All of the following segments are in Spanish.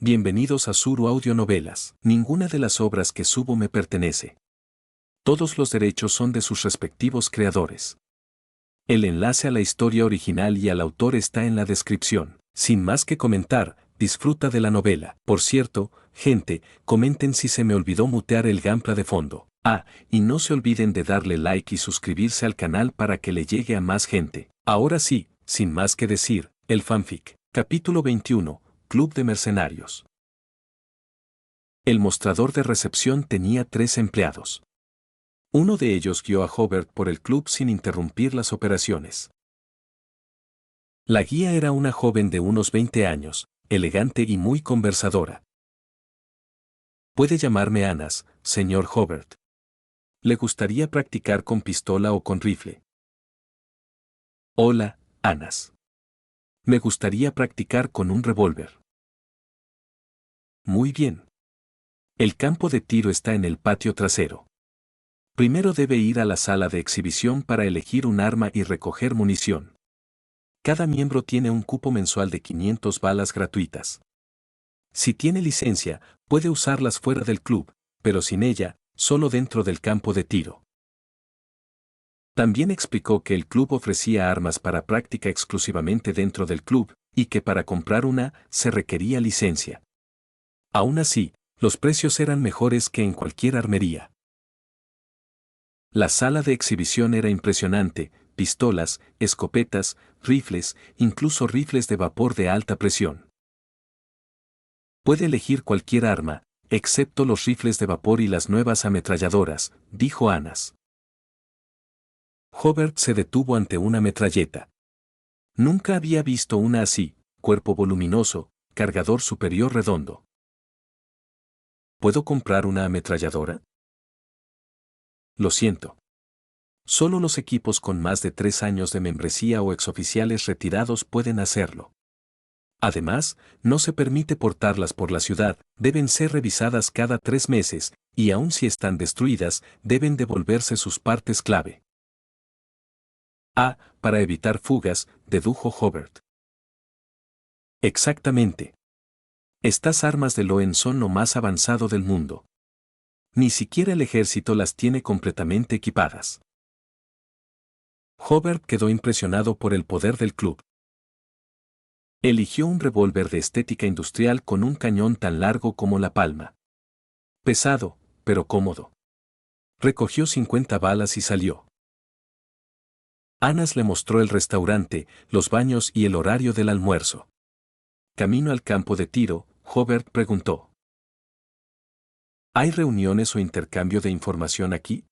Bienvenidos a Suru Audionovelas. Ninguna de las obras que subo me pertenece. Todos los derechos son de sus respectivos creadores. El enlace a la historia original y al autor está en la descripción. Sin más que comentar, disfruta de la novela. Por cierto, gente, comenten si se me olvidó mutear el Gampla de fondo. Y no se olviden de darle like y suscribirse al canal para que le llegue a más gente. Ahora sí, sin más que decir, el fanfic. Capítulo 21. Club de Mercenarios. El mostrador de recepción tenía 3 empleados. Uno de ellos guió a Hobart por el club sin interrumpir las operaciones. La guía era una joven de unos 20 años, elegante y muy conversadora. Puede llamarme Anas, señor Hobart. ¿Le gustaría practicar con pistola o con rifle? Hola, Anas. Me gustaría practicar con un revólver. Muy bien. El campo de tiro está en el patio trasero. Primero debe ir a la sala de exhibición para elegir un arma y recoger munición. Cada miembro tiene un cupo mensual de 500 balas gratuitas. Si tiene licencia, puede usarlas fuera del club, pero sin ella, solo dentro del campo de tiro. También explicó que el club ofrecía armas para práctica exclusivamente dentro del club, y que para comprar una, se requería licencia. Aún así, los precios eran mejores que en cualquier armería. La sala de exhibición era impresionante: pistolas, escopetas, rifles, incluso rifles de vapor de alta presión. Puede elegir cualquier arma, excepto los rifles de vapor y las nuevas ametralladoras, dijo Anas. Hobart se detuvo ante una metralleta. Nunca había visto una así: cuerpo voluminoso, cargador superior redondo. ¿Puedo comprar una ametralladora? Lo siento. Solo los equipos con más de 3 años de membresía o exoficiales retirados pueden hacerlo. Además, no se permite portarlas por la ciudad, deben ser revisadas cada 3 meses, y aun si están destruidas, deben devolverse sus partes clave. Para evitar fugas, dedujo Hobart. Exactamente. Estas armas de Loen son lo más avanzado del mundo. Ni siquiera el ejército las tiene completamente equipadas. Hobart quedó impresionado por el poder del club. Eligió un revólver de estética industrial con un cañón tan largo como la palma. Pesado, pero cómodo. Recogió 50 balas y salió. Anas le mostró el restaurante, los baños y el horario del almuerzo. Camino al campo de tiro, Hobart preguntó: ¿hay reuniones o intercambio de información aquí?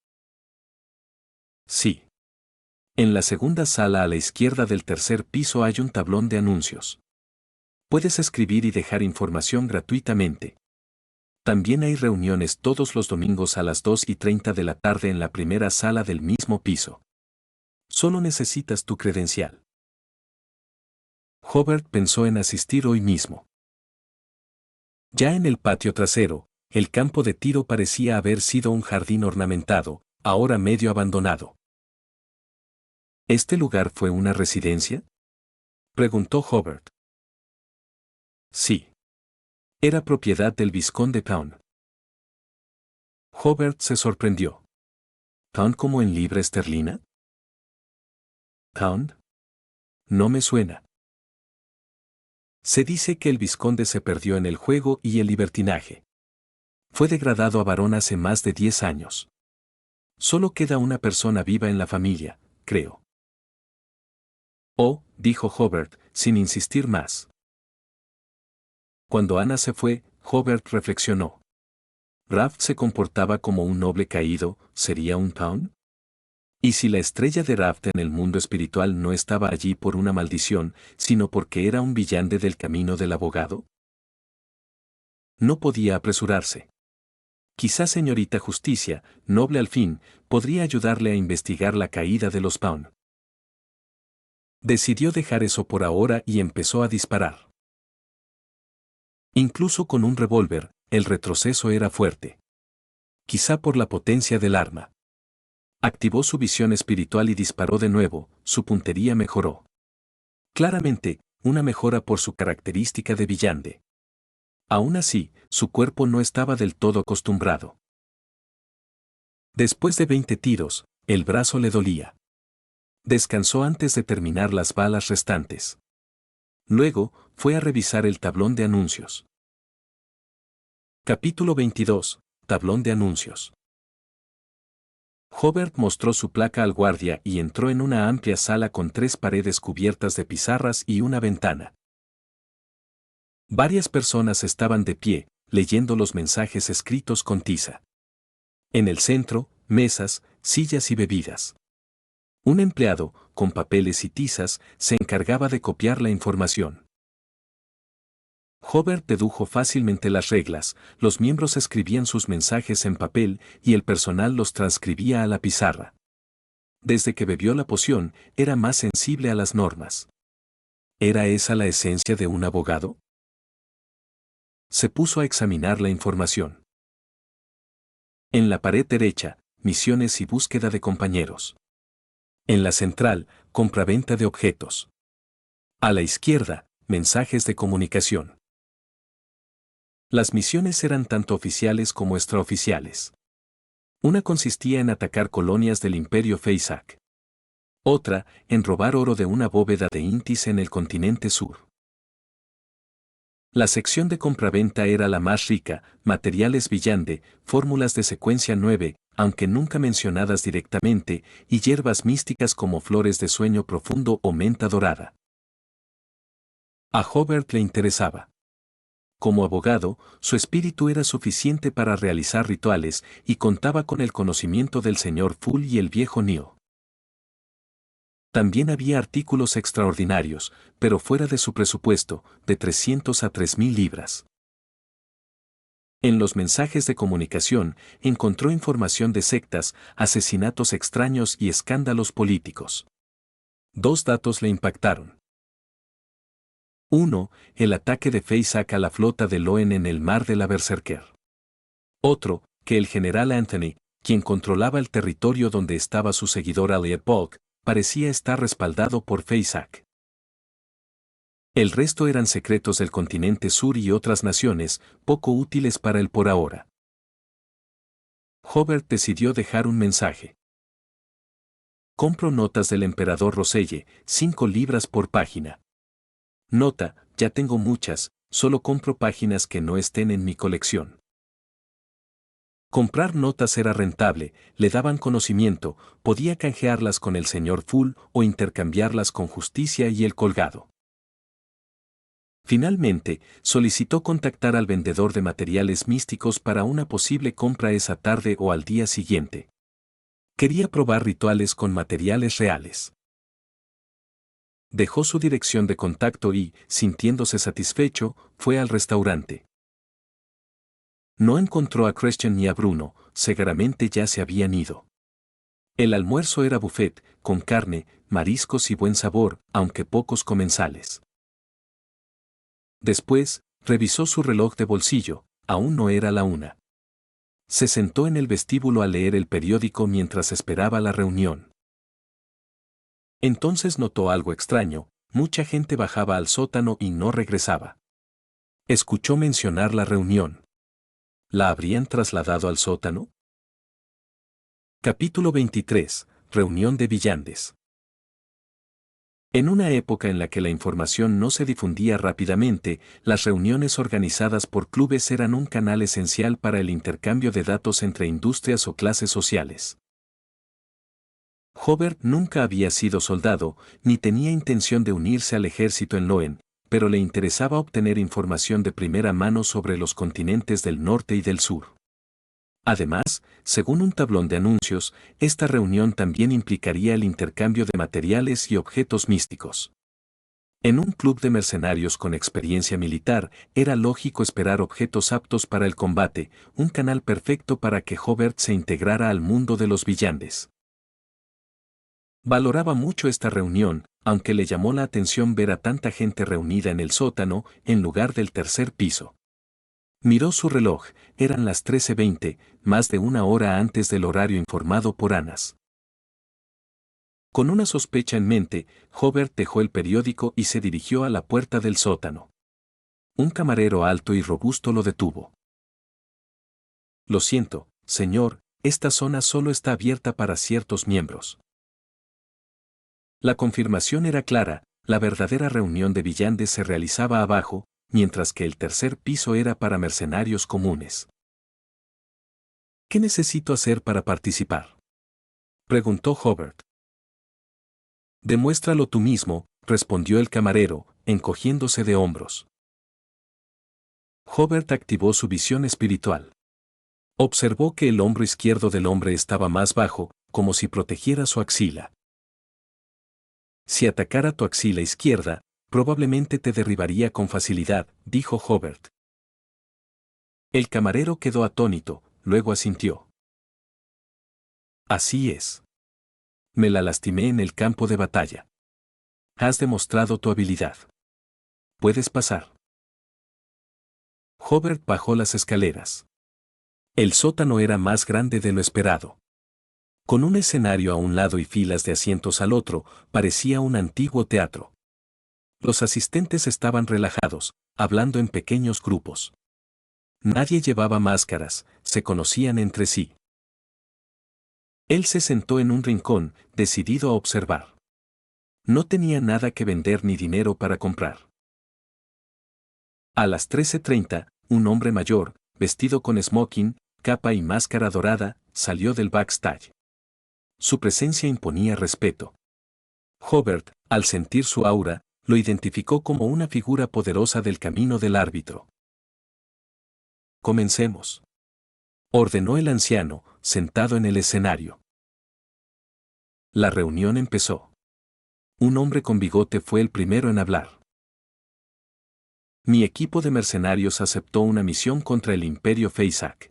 Sí. En la segunda sala a la izquierda del tercer piso hay un tablón de anuncios. Puedes escribir y dejar información gratuitamente. También hay reuniones todos los domingos a las 2:30 de la tarde en la primera sala del mismo piso. Solo necesitas tu credencial. Hobart pensó en asistir hoy mismo. Ya en el patio trasero, el campo de tiro parecía haber sido un jardín ornamentado, ahora medio abandonado. ¿Este lugar fue una residencia?, preguntó Hobart. Sí. Era propiedad del vizconde Pound. Hobart se sorprendió. ¿Pound como en libra esterlina? ¿Pound? No me suena. Se dice que el vizconde se perdió en el juego y el libertinaje. Fue degradado a barón hace más de 10 años. Solo queda una persona viva en la familia, creo. Oh, dijo Hobart, sin insistir más. Cuando Ana se fue, Hobart reflexionó. Raft se comportaba como un noble caído, ¿sería un Pound? ¿Y si la estrella de Raft en el mundo espiritual no estaba allí por una maldición, sino porque era un villande del camino del abogado? No podía apresurarse. Quizá señorita Justicia, noble al fin, podría ayudarle a investigar la caída de los Pound. Decidió dejar eso por ahora y empezó a disparar. Incluso con un revólver, el retroceso era fuerte. Quizá por la potencia del arma. Activó su visión espiritual y disparó de nuevo, su puntería mejoró. Claramente, una mejora por su característica de villande. Aún así, su cuerpo no estaba del todo acostumbrado. Después de 20 tiros, el brazo le dolía. Descansó antes de terminar las balas restantes. Luego, fue a revisar el tablón de anuncios. Capítulo 22. Tablón de anuncios. Hobart mostró su placa al guardia y entró en una amplia sala con 3 paredes cubiertas de pizarras y una ventana. Varias personas estaban de pie, leyendo los mensajes escritos con tiza. En el centro, mesas, sillas y bebidas. Un empleado, con papeles y tizas, se encargaba de copiar la información. Hobart dedujo fácilmente las reglas, los miembros escribían sus mensajes en papel y el personal los transcribía a la pizarra. Desde que bebió la poción, era más sensible a las normas. ¿Era esa la esencia de un abogado? Se puso a examinar la información. En la pared derecha, misiones y búsqueda de compañeros. En la central, compraventa de objetos. A la izquierda, mensajes de comunicación. Las misiones eran tanto oficiales como extraoficiales. Una consistía en atacar colonias del Imperio Feysac. Otra, en robar oro de una bóveda de Intis en el continente sur. La sección de compraventa era la más rica, materiales Villande, fórmulas de secuencia 9, aunque nunca mencionadas directamente, y hierbas místicas como flores de sueño profundo o menta dorada. A Hobart le interesaba. Como abogado, su espíritu era suficiente para realizar rituales y contaba con el conocimiento del señor Full y el viejo Neo. También había artículos extraordinarios, pero fuera de su presupuesto, de 300 a 3.000 libras. En los mensajes de comunicación, encontró información de sectas, asesinatos extraños y escándalos políticos. 2 datos le impactaron. 1. El ataque de Feysac a la flota de Loen en el mar de la Berserker. Otro, que el general Anthony, quien controlaba el territorio donde estaba su seguidor Elliot Bulk, parecía estar respaldado por Feysac. El resto eran secretos del continente sur y otras naciones, poco útiles para él por ahora. Hobart decidió dejar un mensaje. Compro notas del emperador Roselle, 5 libras por página. Nota, ya tengo muchas, solo compro páginas que no estén en mi colección. Comprar notas era rentable, le daban conocimiento, podía canjearlas con el señor Full o intercambiarlas con Justicia y el Colgado. Finalmente, solicitó contactar al vendedor de materiales místicos para una posible compra esa tarde o al día siguiente. Quería probar rituales con materiales reales. Dejó su dirección de contacto y, sintiéndose satisfecho, fue al restaurante. No encontró a Christian ni a Bruno, seguramente ya se habían ido. El almuerzo era buffet, con carne, mariscos y buen sabor, aunque pocos comensales. Después, revisó su reloj de bolsillo, aún no era la 1. Se sentó en el vestíbulo a leer el periódico mientras esperaba la reunión. Entonces notó algo extraño, mucha gente bajaba al sótano y no regresaba. Escuchó mencionar la reunión. ¿La habrían trasladado al sótano? Capítulo 23. Reunión de Villandes. En una época en la que la información no se difundía rápidamente, las reuniones organizadas por clubes eran un canal esencial para el intercambio de datos entre industrias o clases sociales. Hobart nunca había sido soldado, ni tenía intención de unirse al ejército en Loen, pero le interesaba obtener información de primera mano sobre los continentes del norte y del sur. Además, según un tablón de anuncios, esta reunión también implicaría el intercambio de materiales y objetos místicos. En un club de mercenarios con experiencia militar, era lógico esperar objetos aptos para el combate, un canal perfecto para que Hobart se integrara al mundo de los Villandes. Valoraba mucho esta reunión, aunque le llamó la atención ver a tanta gente reunida en el sótano, en lugar del tercer piso. Miró su reloj, eran las 13:20, más de una hora antes del horario informado por Anas. Con una sospecha en mente, Hobart dejó el periódico y se dirigió a la puerta del sótano. Un camarero alto y robusto lo detuvo. Lo siento, señor, esta zona solo está abierta para ciertos miembros. La confirmación era clara, la verdadera reunión de villanes se realizaba abajo, mientras que el tercer piso era para mercenarios comunes. ¿Qué necesito hacer para participar?, preguntó Hobart. Demuéstralo tú mismo, respondió el camarero, encogiéndose de hombros. Hobart activó su visión espiritual. Observó que el hombro izquierdo del hombre estaba más bajo, como si protegiera su axila. Si atacara tu axila izquierda, probablemente te derribaría con facilidad, dijo Hobart. El camarero quedó atónito, luego asintió. Así es. Me la lastimé en el campo de batalla. Has demostrado tu habilidad. Puedes pasar. Hobart bajó las escaleras. El sótano era más grande de lo esperado. Con un escenario a un lado y filas de asientos al otro, parecía un antiguo teatro. Los asistentes estaban relajados, hablando en pequeños grupos. Nadie llevaba máscaras, se conocían entre sí. Él se sentó en un rincón, decidido a observar. No tenía nada que vender ni dinero para comprar. A las 13:30, un hombre mayor, vestido con smoking, capa y máscara dorada, salió del backstage. Su presencia imponía respeto. Hobart, al sentir su aura, lo identificó como una figura poderosa del camino del árbitro. Comencemos, ordenó el anciano, sentado en el escenario. La reunión empezó. Un hombre con bigote fue el primero en hablar. Mi equipo de mercenarios aceptó una misión contra el Imperio Feysak.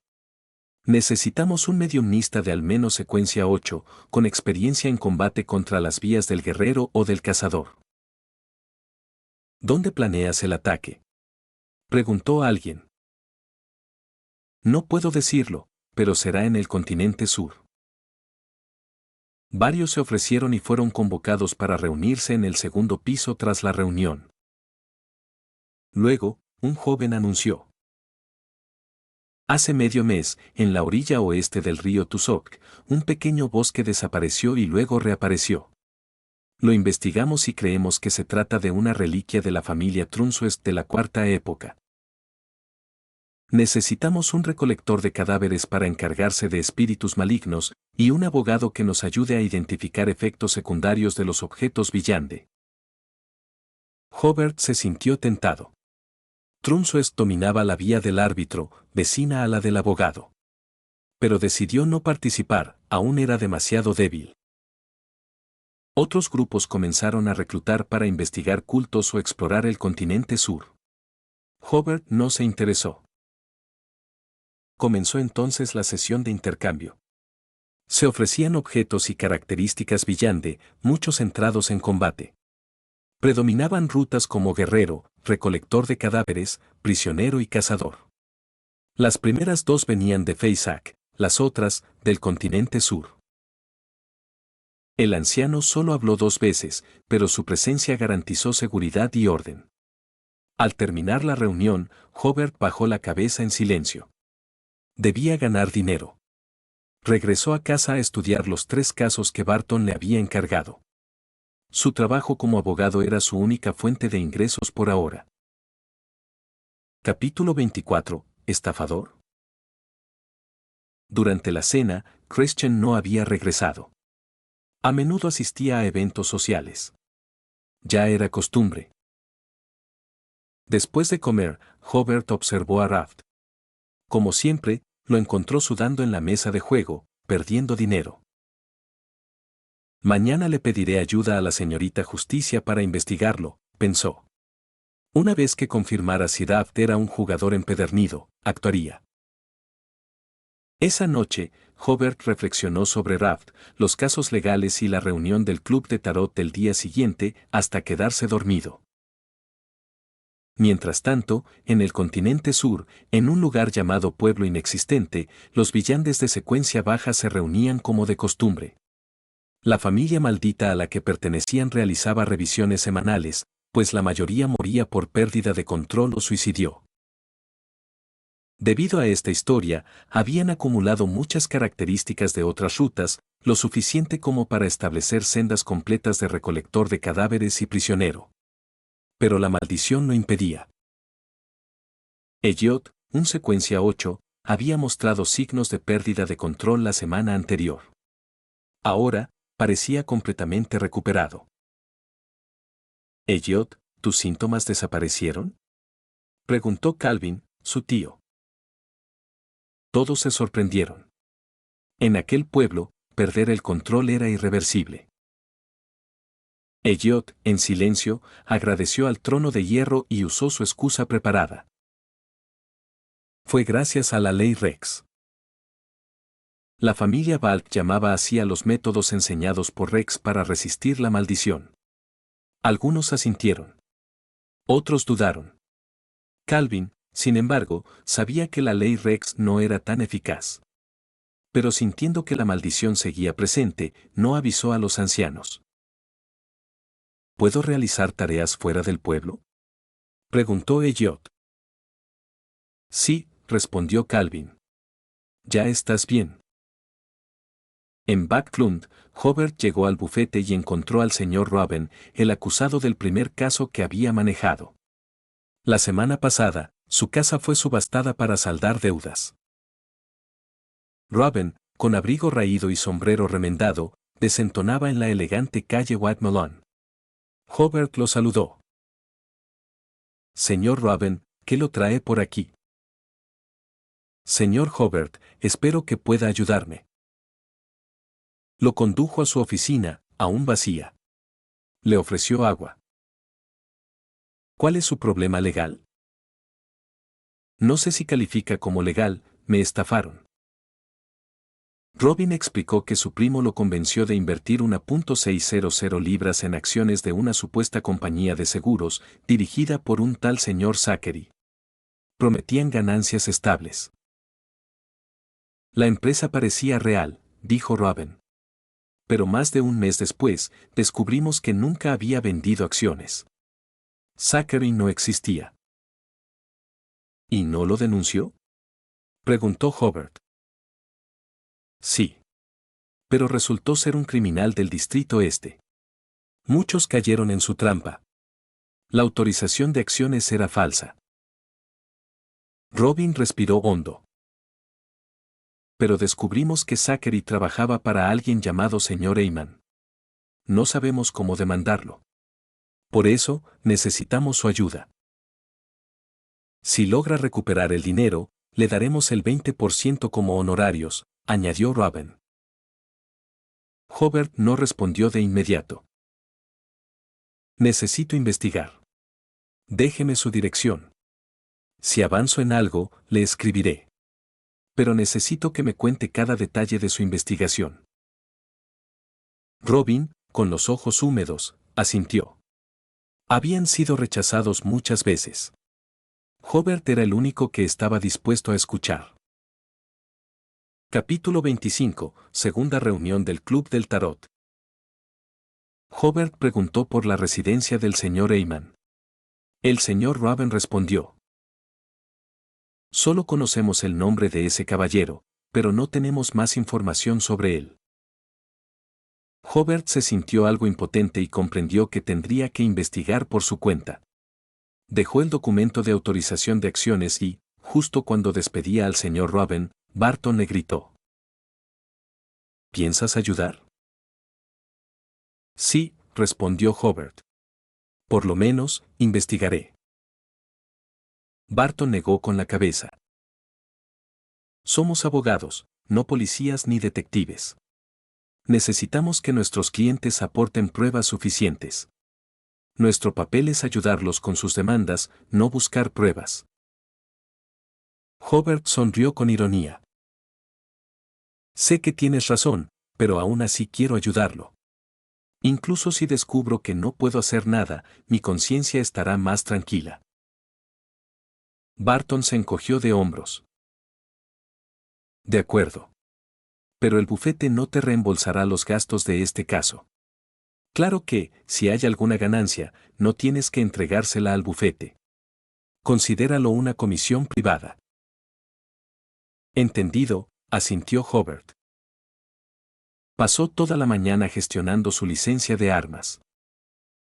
Necesitamos un mediumnista de al menos secuencia 8, con experiencia en combate contra las vías del guerrero o del cazador. ¿Dónde planeas el ataque?, preguntó alguien. No puedo decirlo, pero será en el continente sur. Varios se ofrecieron y fueron convocados para reunirse en el segundo piso tras la reunión. Luego, un joven anunció. Hace medio mes, en la orilla oeste del río Tusok, un pequeño bosque desapareció y luego reapareció. Lo investigamos y creemos que se trata de una reliquia de la familia Trunsuest de la Cuarta Época. Necesitamos un recolector de cadáveres para encargarse de espíritus malignos, y un abogado que nos ayude a identificar efectos secundarios de los objetos Villande. Hobart se sintió tentado. Trunsuest dominaba la vía del árbitro, vecina a la del abogado. Pero decidió no participar, aún era demasiado débil. Otros grupos comenzaron a reclutar para investigar cultos o explorar el continente sur. Hobart no se interesó. Comenzó entonces la sesión de intercambio. Se ofrecían objetos y características Villande, muchos centrados en combate. Predominaban rutas como guerrero, recolector de cadáveres, prisionero y cazador. Las primeras dos venían de Feysak, las otras, del continente sur. El anciano solo habló 2 veces, pero su presencia garantizó seguridad y orden. Al terminar la reunión, Hobart bajó la cabeza en silencio. Debía ganar dinero. Regresó a casa a estudiar los 3 casos que Barton le había encargado. Su trabajo como abogado era su única fuente de ingresos por ahora. Capítulo 24. ¿Estafador? Durante la cena, Christian no había regresado. A menudo asistía a eventos sociales. Ya era costumbre. Después de comer, Hobart observó a Raft. Como siempre, lo encontró sudando en la mesa de juego, perdiendo dinero. Mañana le pediré ayuda a la señorita Justicia para investigarlo, pensó. Una vez que confirmara si Raft era un jugador empedernido, actuaría. Esa noche, Hobart reflexionó sobre Raft, los casos legales y la reunión del club de tarot del día siguiente, hasta quedarse dormido. Mientras tanto, en el continente sur, en un lugar llamado Pueblo Inexistente, los villandes de secuencia baja se reunían como de costumbre. La familia maldita a la que pertenecían realizaba revisiones semanales, pues la mayoría moría por pérdida de control o suicidio. Debido a esta historia, habían acumulado muchas características de otras rutas, lo suficiente como para establecer sendas completas de recolector de cadáveres y prisionero. Pero la maldición lo impedía. Elliot, un secuencia 8, había mostrado signos de pérdida de control la semana anterior. Ahora, parecía completamente recuperado. Elliot, ¿tus síntomas desaparecieron?, preguntó Calvin, su tío. Todos se sorprendieron. En aquel pueblo, perder el control era irreversible. Elliot, en silencio, agradeció al trono de hierro y usó su excusa preparada. Fue gracias a la ley Rex. La familia Balk llamaba así a los métodos enseñados por Rex para resistir la maldición. Algunos asintieron. Otros dudaron. Calvin, sin embargo, sabía que la ley Rex no era tan eficaz. Pero sintiendo que la maldición seguía presente, no avisó a los ancianos. ¿Puedo realizar tareas fuera del pueblo?, preguntó Elliot. Sí, respondió Calvin. Ya estás bien. En Backlund, Hobart llegó al bufete y encontró al señor Robin, el acusado del primer caso que había manejado. La semana pasada, su casa fue subastada para saldar deudas. Robin, con abrigo raído y sombrero remendado, desentonaba en la elegante calle White Melon. Hobart lo saludó. Señor Robin, ¿qué lo trae por aquí? Señor Hobart, espero que pueda ayudarme. Lo condujo a su oficina, aún vacía. Le ofreció agua. ¿Cuál es su problema legal? No sé si califica como legal, me estafaron. Robin explicó que su primo lo convenció de invertir 1.600 libras en acciones de una supuesta compañía de seguros, dirigida por un tal señor Zachary. Prometían ganancias estables. La empresa parecía real, dijo Robin. Pero más de un mes después, descubrimos que nunca había vendido acciones. Zachary no existía. ¿Y no lo denunció?, preguntó Hobart. Sí. Pero resultó ser un criminal del Distrito Este. Muchos cayeron en su trampa. La autorización de acciones era falsa. Robin respiró hondo. Pero descubrimos que Zachary trabajaba para alguien llamado señor Eyman. No sabemos cómo demandarlo. Por eso, necesitamos su ayuda. Si logra recuperar el dinero, le daremos el 20% como honorarios, añadió Robin. Hobart no respondió de inmediato. Necesito investigar. Déjeme su dirección. Si avanzo en algo, le escribiré. Pero necesito que me cuente cada detalle de su investigación. Robin, con los ojos húmedos, asintió. Habían sido rechazados muchas veces. Hobart era el único que estaba dispuesto a escuchar. Capítulo 25, segunda reunión del Club del Tarot. Hobart preguntó por la residencia del señor Eyman. El señor Robin respondió. Solo conocemos el nombre de ese caballero, pero no tenemos más información sobre él. Hobart se sintió algo impotente y comprendió que tendría que investigar por su cuenta. Dejó el documento de autorización de acciones y, justo cuando despedía al señor Robin, Barton le gritó. ¿Piensas ayudar? Sí, respondió Hobart. Por lo menos, investigaré. Barton negó con la cabeza. Somos abogados, no policías ni detectives. Necesitamos que nuestros clientes aporten pruebas suficientes. Nuestro papel es ayudarlos con sus demandas, no buscar pruebas. Hobart sonrió con ironía. Sé que tienes razón, pero aún así quiero ayudarlo. Incluso si descubro que no puedo hacer nada, mi conciencia estará más tranquila. Barton se encogió de hombros. De acuerdo. Pero el bufete no te reembolsará los gastos de este caso. Claro que, si hay alguna ganancia, no tienes que entregársela al bufete. Considéralo una comisión privada. Entendido, asintió Hobart. Pasó toda la mañana gestionando su licencia de armas.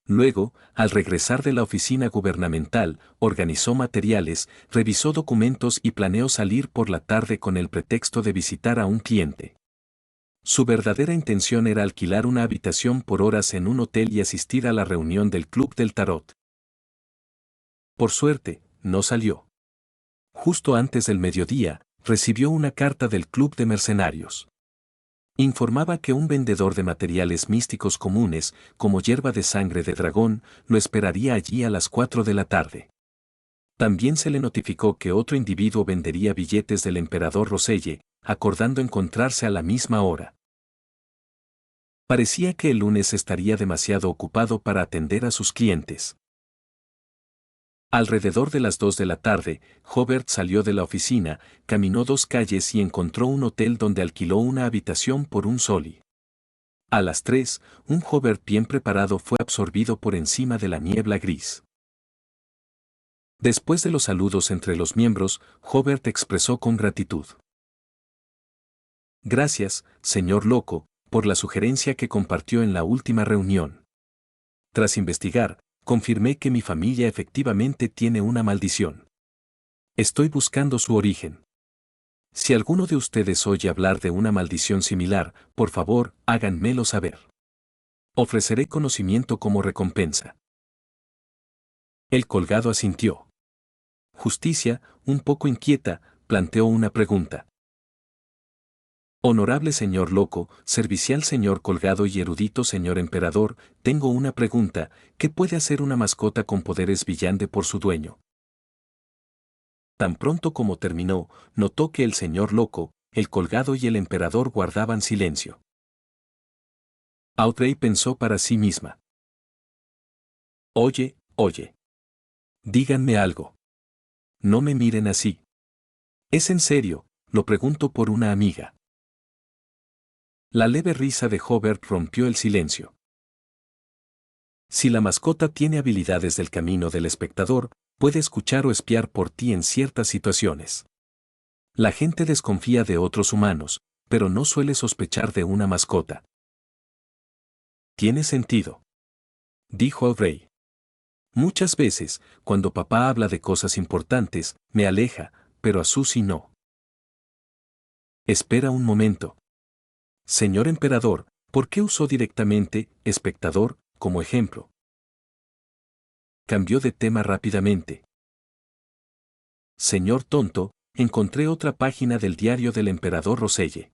Luego, al regresar de la oficina gubernamental, organizó materiales, revisó documentos y planeó salir por la tarde con el pretexto de visitar a un cliente. Su verdadera intención era alquilar una habitación por horas en un hotel y asistir a la reunión del Club del Tarot. Por suerte, no salió. Justo antes del mediodía, recibió una carta del Club de Mercenarios. Informaba que un vendedor de materiales místicos comunes, como hierba de sangre de dragón, lo esperaría allí a las 4 de la tarde. También se le notificó que otro individuo vendería billetes del emperador Roselle, acordando encontrarse a la misma hora. Parecía que el lunes estaría demasiado ocupado para atender a sus clientes. Alrededor de las 2 de la tarde, Hobart salió de la oficina, caminó 2 calles y encontró un hotel donde alquiló una habitación por un soli. A las 3, un Hobart bien preparado fue absorbido por encima de la niebla gris. Después de los saludos entre los miembros, Hobart expresó con gratitud. Gracias, señor Loco, por la sugerencia que compartió en la última reunión. Tras investigar, confirmé que mi familia efectivamente tiene una maldición. Estoy buscando su origen. Si alguno de ustedes oye hablar de una maldición similar, por favor, háganmelo saber. Ofreceré conocimiento como recompensa. El colgado asintió. Justicia, un poco inquieta, planteó una pregunta. Honorable señor Loco, servicial señor Colgado y erudito señor Emperador, tengo una pregunta, ¿qué puede hacer una mascota con poderes villande por su dueño? Tan pronto como terminó, notó que el señor Loco, el Colgado y el Emperador guardaban silencio. Audrey pensó para sí misma. Oye, díganme algo. No me miren así. ¿Es en serio? Lo pregunto por una amiga. La leve risa de Hobart rompió el silencio. Si la mascota tiene habilidades del camino del espectador, puede escuchar o espiar por ti en ciertas situaciones. La gente desconfía de otros humanos, pero no suele sospechar de una mascota. Tiene sentido, dijo Audrey. Muchas veces, cuando papá habla de cosas importantes, me aleja, pero a Susie no. Espera un momento. Señor Emperador, ¿por qué usó directamente espectador como ejemplo? Cambió de tema rápidamente. Señor tonto, encontré otra página del diario del emperador Roselle.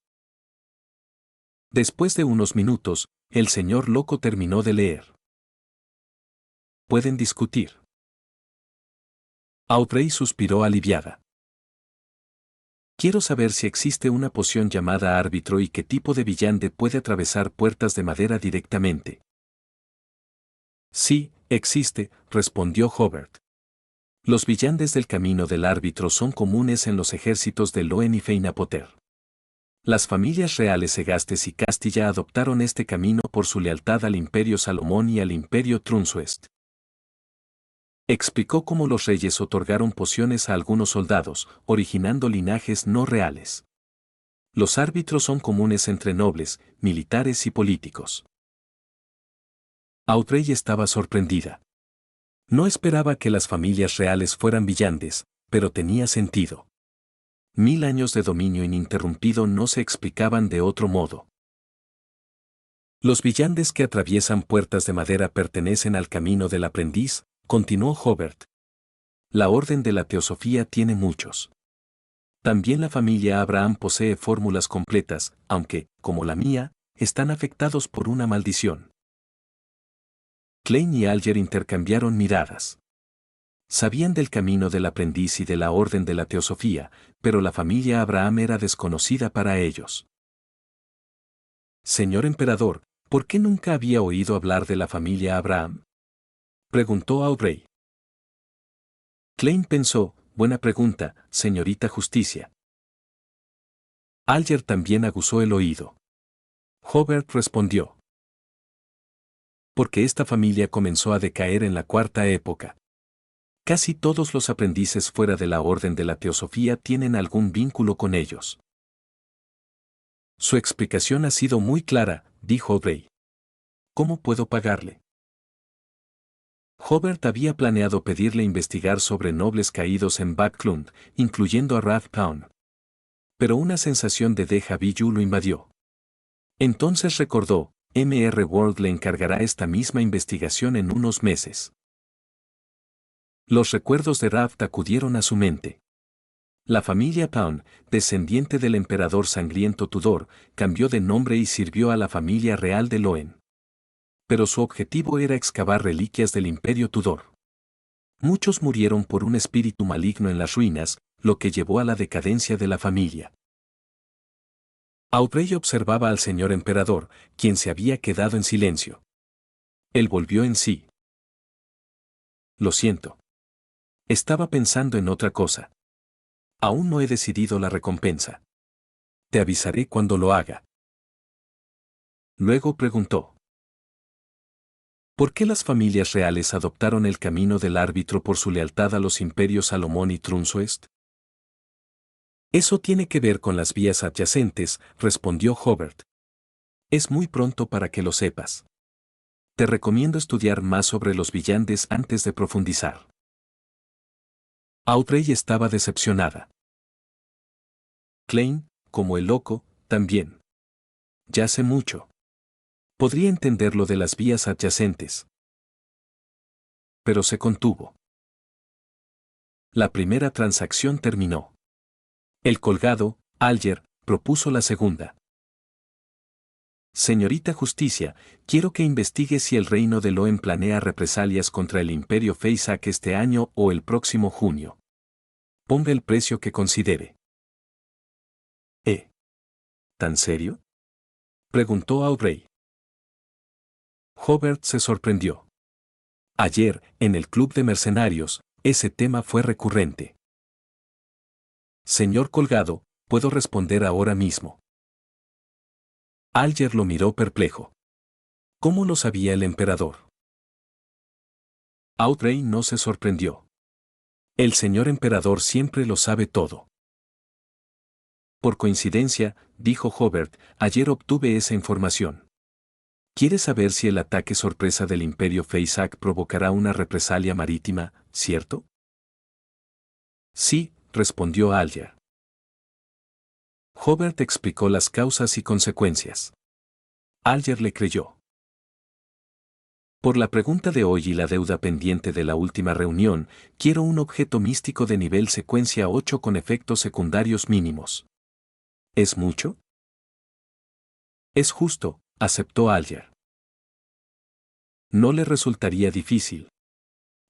Después de unos minutos, el señor Loco terminó de leer. Pueden discutir. Audrey suspiró aliviada. Quiero saber si existe una poción llamada árbitro y qué tipo de villande puede atravesar puertas de madera directamente. Sí, existe, respondió Hobart. Los villandes del camino del árbitro son comunes en los ejércitos de Loen y Feinapoter. Las familias reales Segastes y Castilla adoptaron este camino por su lealtad al Imperio Salomón y al Imperio Trunsuest. Explicó cómo los reyes otorgaron pociones a algunos soldados, originando linajes no reales. Los árbitros son comunes entre nobles, militares y políticos. Audrey estaba sorprendida. No esperaba que las familias reales fueran villandes, pero tenía sentido. 1000 años de dominio ininterrumpido no se explicaban de otro modo. Los villandes que atraviesan puertas de madera pertenecen al camino del aprendiz, continuó Hobart. La orden de la teosofía tiene muchos. También la familia Abraham posee fórmulas completas, aunque, como la mía, están afectados por una maldición. Klein y Alger intercambiaron miradas. Sabían del camino del aprendiz y de la orden de la teosofía, pero la familia Abraham era desconocida para ellos. Señor emperador, ¿por qué nunca había oído hablar de la familia Abraham? Preguntó Audrey. Klein pensó, buena pregunta, señorita Justicia. Alger también aguzó el oído. Hobart respondió. porque esta familia comenzó a decaer en la cuarta época. Casi todos los aprendices fuera de la orden de la teosofía tienen algún vínculo con ellos. Su explicación ha sido muy clara, dijo Aubrey. ¿Cómo puedo pagarle? Hobart había planeado pedirle investigar sobre nobles caídos en Backlund, incluyendo a Rathdown. Pero una sensación de déjà vu lo invadió. Entonces recordó, Mr. Ward le encargará esta misma investigación en unos meses. Los recuerdos de Raft acudieron a su mente. La familia Pound, descendiente del emperador sangriento Tudor, cambió de nombre y sirvió a la familia real de Loen. Pero su objetivo era excavar reliquias del imperio Tudor. Muchos murieron por un espíritu maligno en las ruinas, lo que llevó a la decadencia de la familia. Aubrey observaba al señor emperador, quien se había quedado en silencio. Él volvió en sí. Lo siento. Estaba pensando en otra cosa. Aún no he decidido la recompensa. Te avisaré cuando lo haga. Luego preguntó. ¿Por qué las familias reales adoptaron el camino del árbitro por su lealtad a los imperios Salomón y Trunsuest? Eso tiene que ver con las vías adyacentes, respondió Hobart. Es muy pronto para que lo sepas. Te recomiendo estudiar más sobre los villandes antes de profundizar. Aubrey estaba decepcionada. Klein, como el loco, también. Ya sé mucho. Podría entender lo de las vías adyacentes. Pero se contuvo. La primera transacción terminó. El colgado, Alger, propuso la segunda. Señorita Justicia, quiero que investigue si el reino de Loen planea represalias contra el imperio Feysak este año o el próximo junio. Ponga el precio que considere. ¿Tan serio? Preguntó Aubrey. Hobart se sorprendió. Ayer, en el club de mercenarios, ese tema fue recurrente. Señor Colgado, puedo responder ahora mismo. Alger lo miró perplejo. ¿Cómo lo sabía el emperador? Aubrey no se sorprendió. El señor emperador siempre lo sabe todo. Por coincidencia, dijo Hobart, ayer obtuve esa información. ¿Quieres saber si el ataque sorpresa del imperio Feysak provocará una represalia marítima, cierto? Sí, respondió Alger. Hobart explicó las causas y consecuencias. Alger le creyó. Por la pregunta de hoy y la deuda pendiente de la última reunión, quiero un objeto místico de nivel secuencia 8 con efectos secundarios mínimos. ¿Es mucho? Es justo, aceptó Alger. No le resultaría difícil.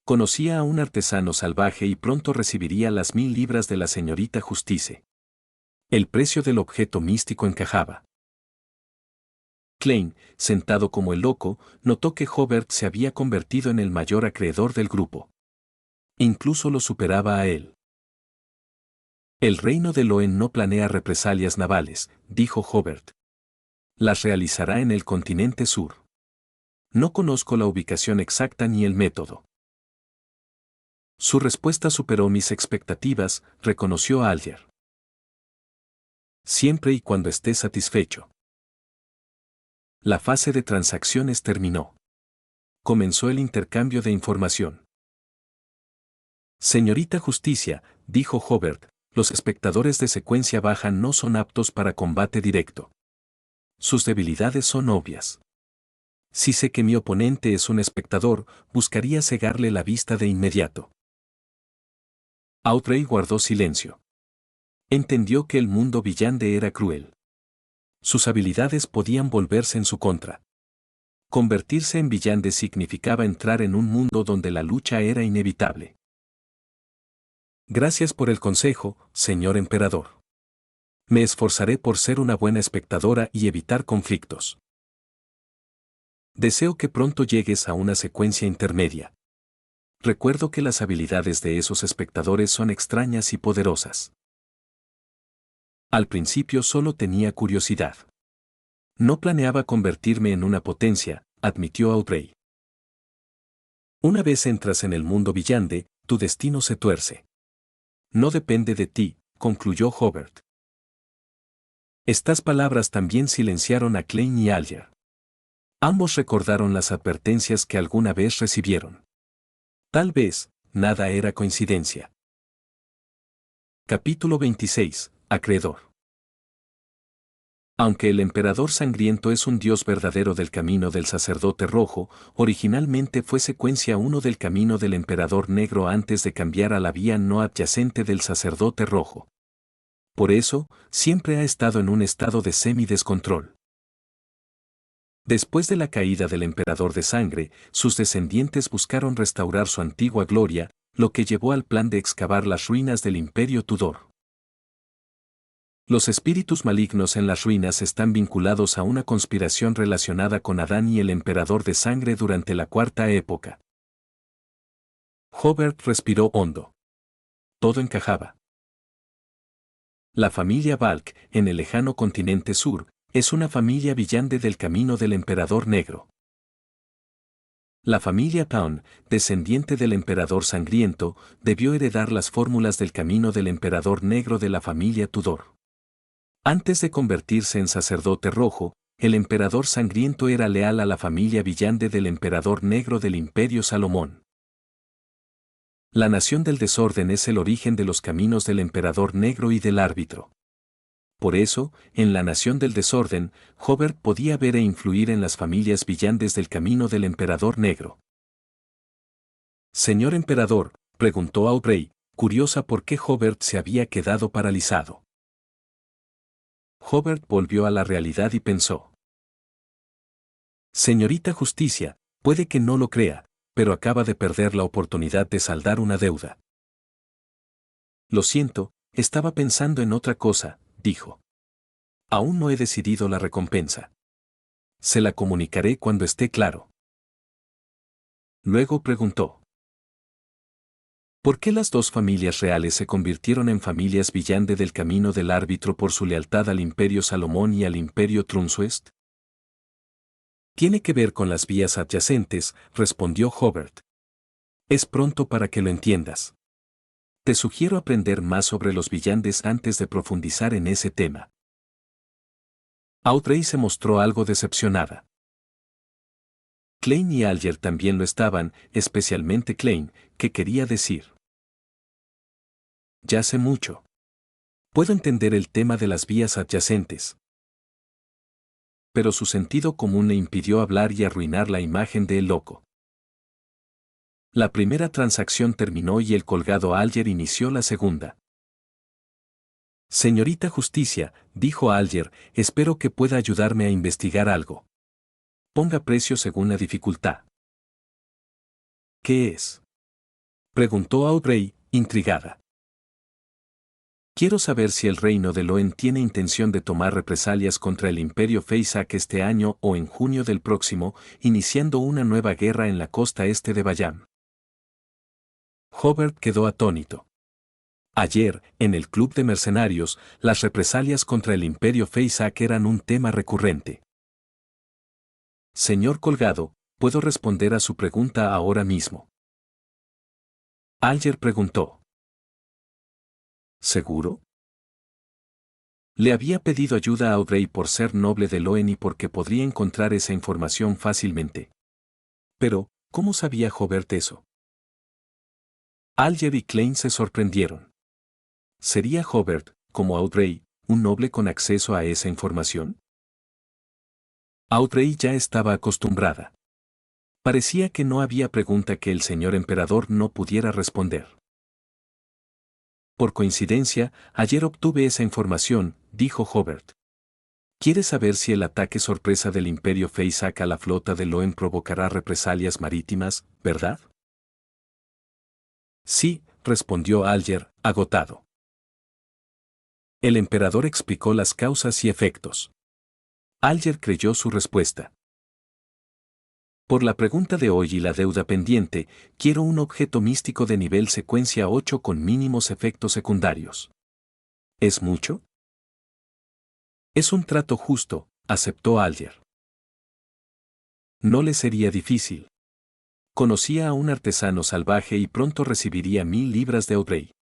Conocía a un artesano salvaje y pronto recibiría las 1000 libras de la señorita Justice. El precio del objeto místico encajaba. Klein, sentado como el loco, notó que Hobart se había convertido en el mayor acreedor del grupo. Incluso lo superaba a él. El reino de Loen no planea represalias navales, dijo Hobart. Las realizará en el continente sur. No conozco la ubicación exacta ni el método. Su respuesta superó mis expectativas, reconoció Alger. Siempre y cuando esté satisfecho. La fase de transacciones terminó. Comenzó el intercambio de información. Señorita Justicia, dijo Hobart, los espectadores de secuencia baja no son aptos para combate directo. Sus debilidades son obvias. Si sé que mi oponente es un espectador, buscaría cegarle la vista de inmediato. Aubrey guardó silencio. Entendió que el mundo villande era cruel. Sus habilidades podían volverse en su contra. Convertirse en villande significaba entrar en un mundo donde la lucha era inevitable. Gracias por el consejo, señor emperador. Me esforzaré por ser una buena espectadora y evitar conflictos. Deseo que pronto llegues a una secuencia intermedia. Recuerdo que las habilidades de esos espectadores son extrañas y poderosas. Al principio solo tenía curiosidad. No planeaba convertirme en una potencia, admitió Aubrey. Una vez entras en el mundo villande, tu destino se tuerce. No depende de ti, concluyó Hobart. Estas palabras también silenciaron a Klein y Alger. Ambos recordaron las advertencias que alguna vez recibieron. Tal vez, nada era coincidencia. Capítulo 26. Acreedor. Aunque el emperador sangriento es un dios verdadero del camino del sacerdote rojo, originalmente fue secuencia 1 del camino del emperador negro antes de cambiar a la vía no adyacente del sacerdote rojo. Por eso, siempre ha estado en un estado de semi-descontrol. Después de la caída del emperador de sangre, sus descendientes buscaron restaurar su antigua gloria, lo que llevó al plan de excavar las ruinas del Imperio Tudor. Los espíritus malignos en las ruinas están vinculados a una conspiración relacionada con Adán y el emperador de sangre durante la Cuarta Época. Hobart respiró hondo. Todo encajaba. La familia Valk, en el lejano continente sur, es una familia villande del camino del emperador negro. La familia Town, descendiente del emperador sangriento, debió heredar las fórmulas del camino del emperador negro de la familia Tudor. Antes de convertirse en sacerdote rojo, el emperador sangriento era leal a la familia villande del emperador negro del Imperio Salomón. La nación del desorden es el origen de los caminos del emperador negro y del árbitro. Por eso, en la nación del desorden, Hobart podía ver e influir en las familias villandes del camino del emperador negro. Señor emperador, preguntó Aubrey, curiosa por qué Hobart se había quedado paralizado. Hobart volvió a la realidad y pensó. Señorita Justicia, puede que no lo crea, pero acaba de perder la oportunidad de saldar una deuda. Lo siento, estaba pensando en otra cosa, dijo. Aún no he decidido la recompensa. Se la comunicaré cuando esté claro. Luego preguntó. ¿Por qué las dos familias reales se convirtieron en familias villande del camino del árbitro por su lealtad al Imperio Salomón y al Imperio Trunsuest? Tiene que ver con las vías adyacentes, respondió Hobart. Es pronto para que lo entiendas. Te sugiero aprender más sobre los villandes antes de profundizar en ese tema. Audrey se mostró algo decepcionada. Klein y Alger también lo estaban, especialmente Klein, que quería decir. Ya sé mucho. Puedo entender el tema de las vías adyacentes. Pero su sentido común le impidió hablar y arruinar la imagen de el loco. La primera transacción terminó y el colgado Alger inició la segunda. Señorita Justicia, dijo Alger, espero que pueda ayudarme a investigar algo. Ponga precio según la dificultad. ¿Qué es? Preguntó Aubrey, intrigada. Quiero saber si el reino de Loen tiene intención de tomar represalias contra el Imperio Feysak este año o en junio del próximo, iniciando una nueva guerra en la costa este de Bayam. Hobart quedó atónito. Ayer, en el club de mercenarios, las represalias contra el Imperio Feysak eran un tema recurrente. Señor Colgado, ¿puedo responder a su pregunta ahora mismo? Alger preguntó. ¿Seguro? Le había pedido ayuda a Aubrey por ser noble de Loen y porque podría encontrar esa información fácilmente. Pero, ¿cómo sabía Hobart eso? Alger y Klein se sorprendieron. ¿Sería Hobart, como Aubrey, un noble con acceso a esa información? Aubrey ya estaba acostumbrada. Parecía que no había pregunta que el señor emperador no pudiera responder. Por coincidencia, ayer obtuve esa información, dijo Hobart. ¿Quieres saber si el ataque sorpresa del Imperio Feysak a la flota de Loen provocará represalias marítimas, verdad? Sí, respondió Alger, agotado. El emperador explicó las causas y efectos. Alger creyó su respuesta. Por la pregunta de hoy y la deuda pendiente, quiero un objeto místico de nivel secuencia 8 con mínimos efectos secundarios. ¿Es mucho? Es un trato justo, aceptó Alger. No le sería difícil. Conocía a un artesano salvaje y pronto recibiría 1000 libras de Audrey.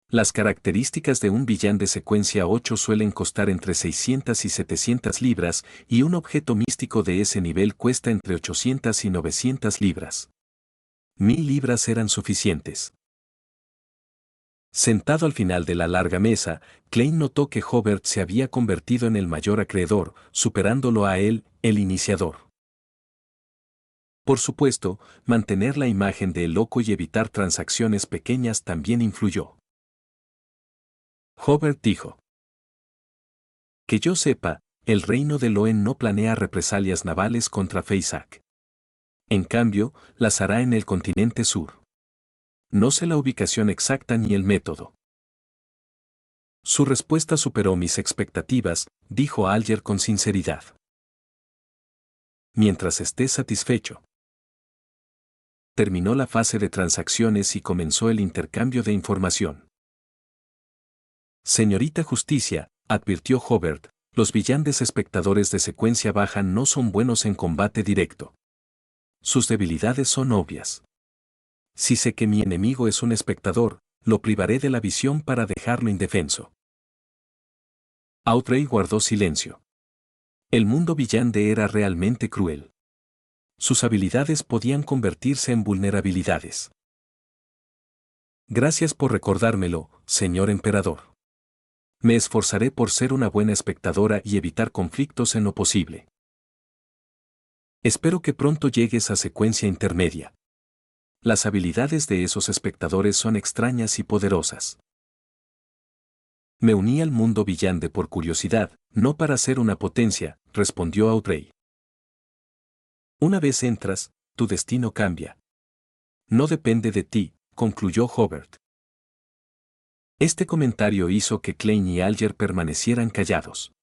Las características de un villán de secuencia 8 suelen costar entre 600 y 700 libras y un objeto místico de ese nivel cuesta entre 800 y 900 libras. 1000 libras eran suficientes. Sentado al final de la larga mesa, Klein notó que Hobart se había convertido en el mayor acreedor, superándolo a él, el iniciador. Por supuesto, mantener la imagen de el loco y evitar transacciones pequeñas también influyó. Hobart dijo: que yo sepa, el reino de Loen no planea represalias navales contra Feisak. En cambio, las hará en el continente sur. No sé la ubicación exacta ni el método. Su respuesta superó mis expectativas, dijo Alger con sinceridad. Mientras esté satisfecho. Terminó la fase de transacciones y comenzó el intercambio de información. Señorita Justicia, advirtió Hobart, los villandes espectadores de secuencia baja no son buenos en combate directo. Sus debilidades son obvias. Si sé que mi enemigo es un espectador, lo privaré de la visión para dejarlo indefenso. Audrey guardó silencio. El mundo villande era realmente cruel. Sus habilidades podían convertirse en vulnerabilidades. Gracias por recordármelo, señor emperador. Me esforzaré por ser una buena espectadora y evitar conflictos en lo posible. Espero que pronto llegues a secuencia intermedia. Las habilidades de esos espectadores son extrañas y poderosas. Me uní al mundo villande por curiosidad, no para ser una potencia, respondió Audrey. Una vez entras, tu destino cambia. No depende de ti, concluyó Hobart. Este comentario hizo que Klein y Alger permanecieran callados.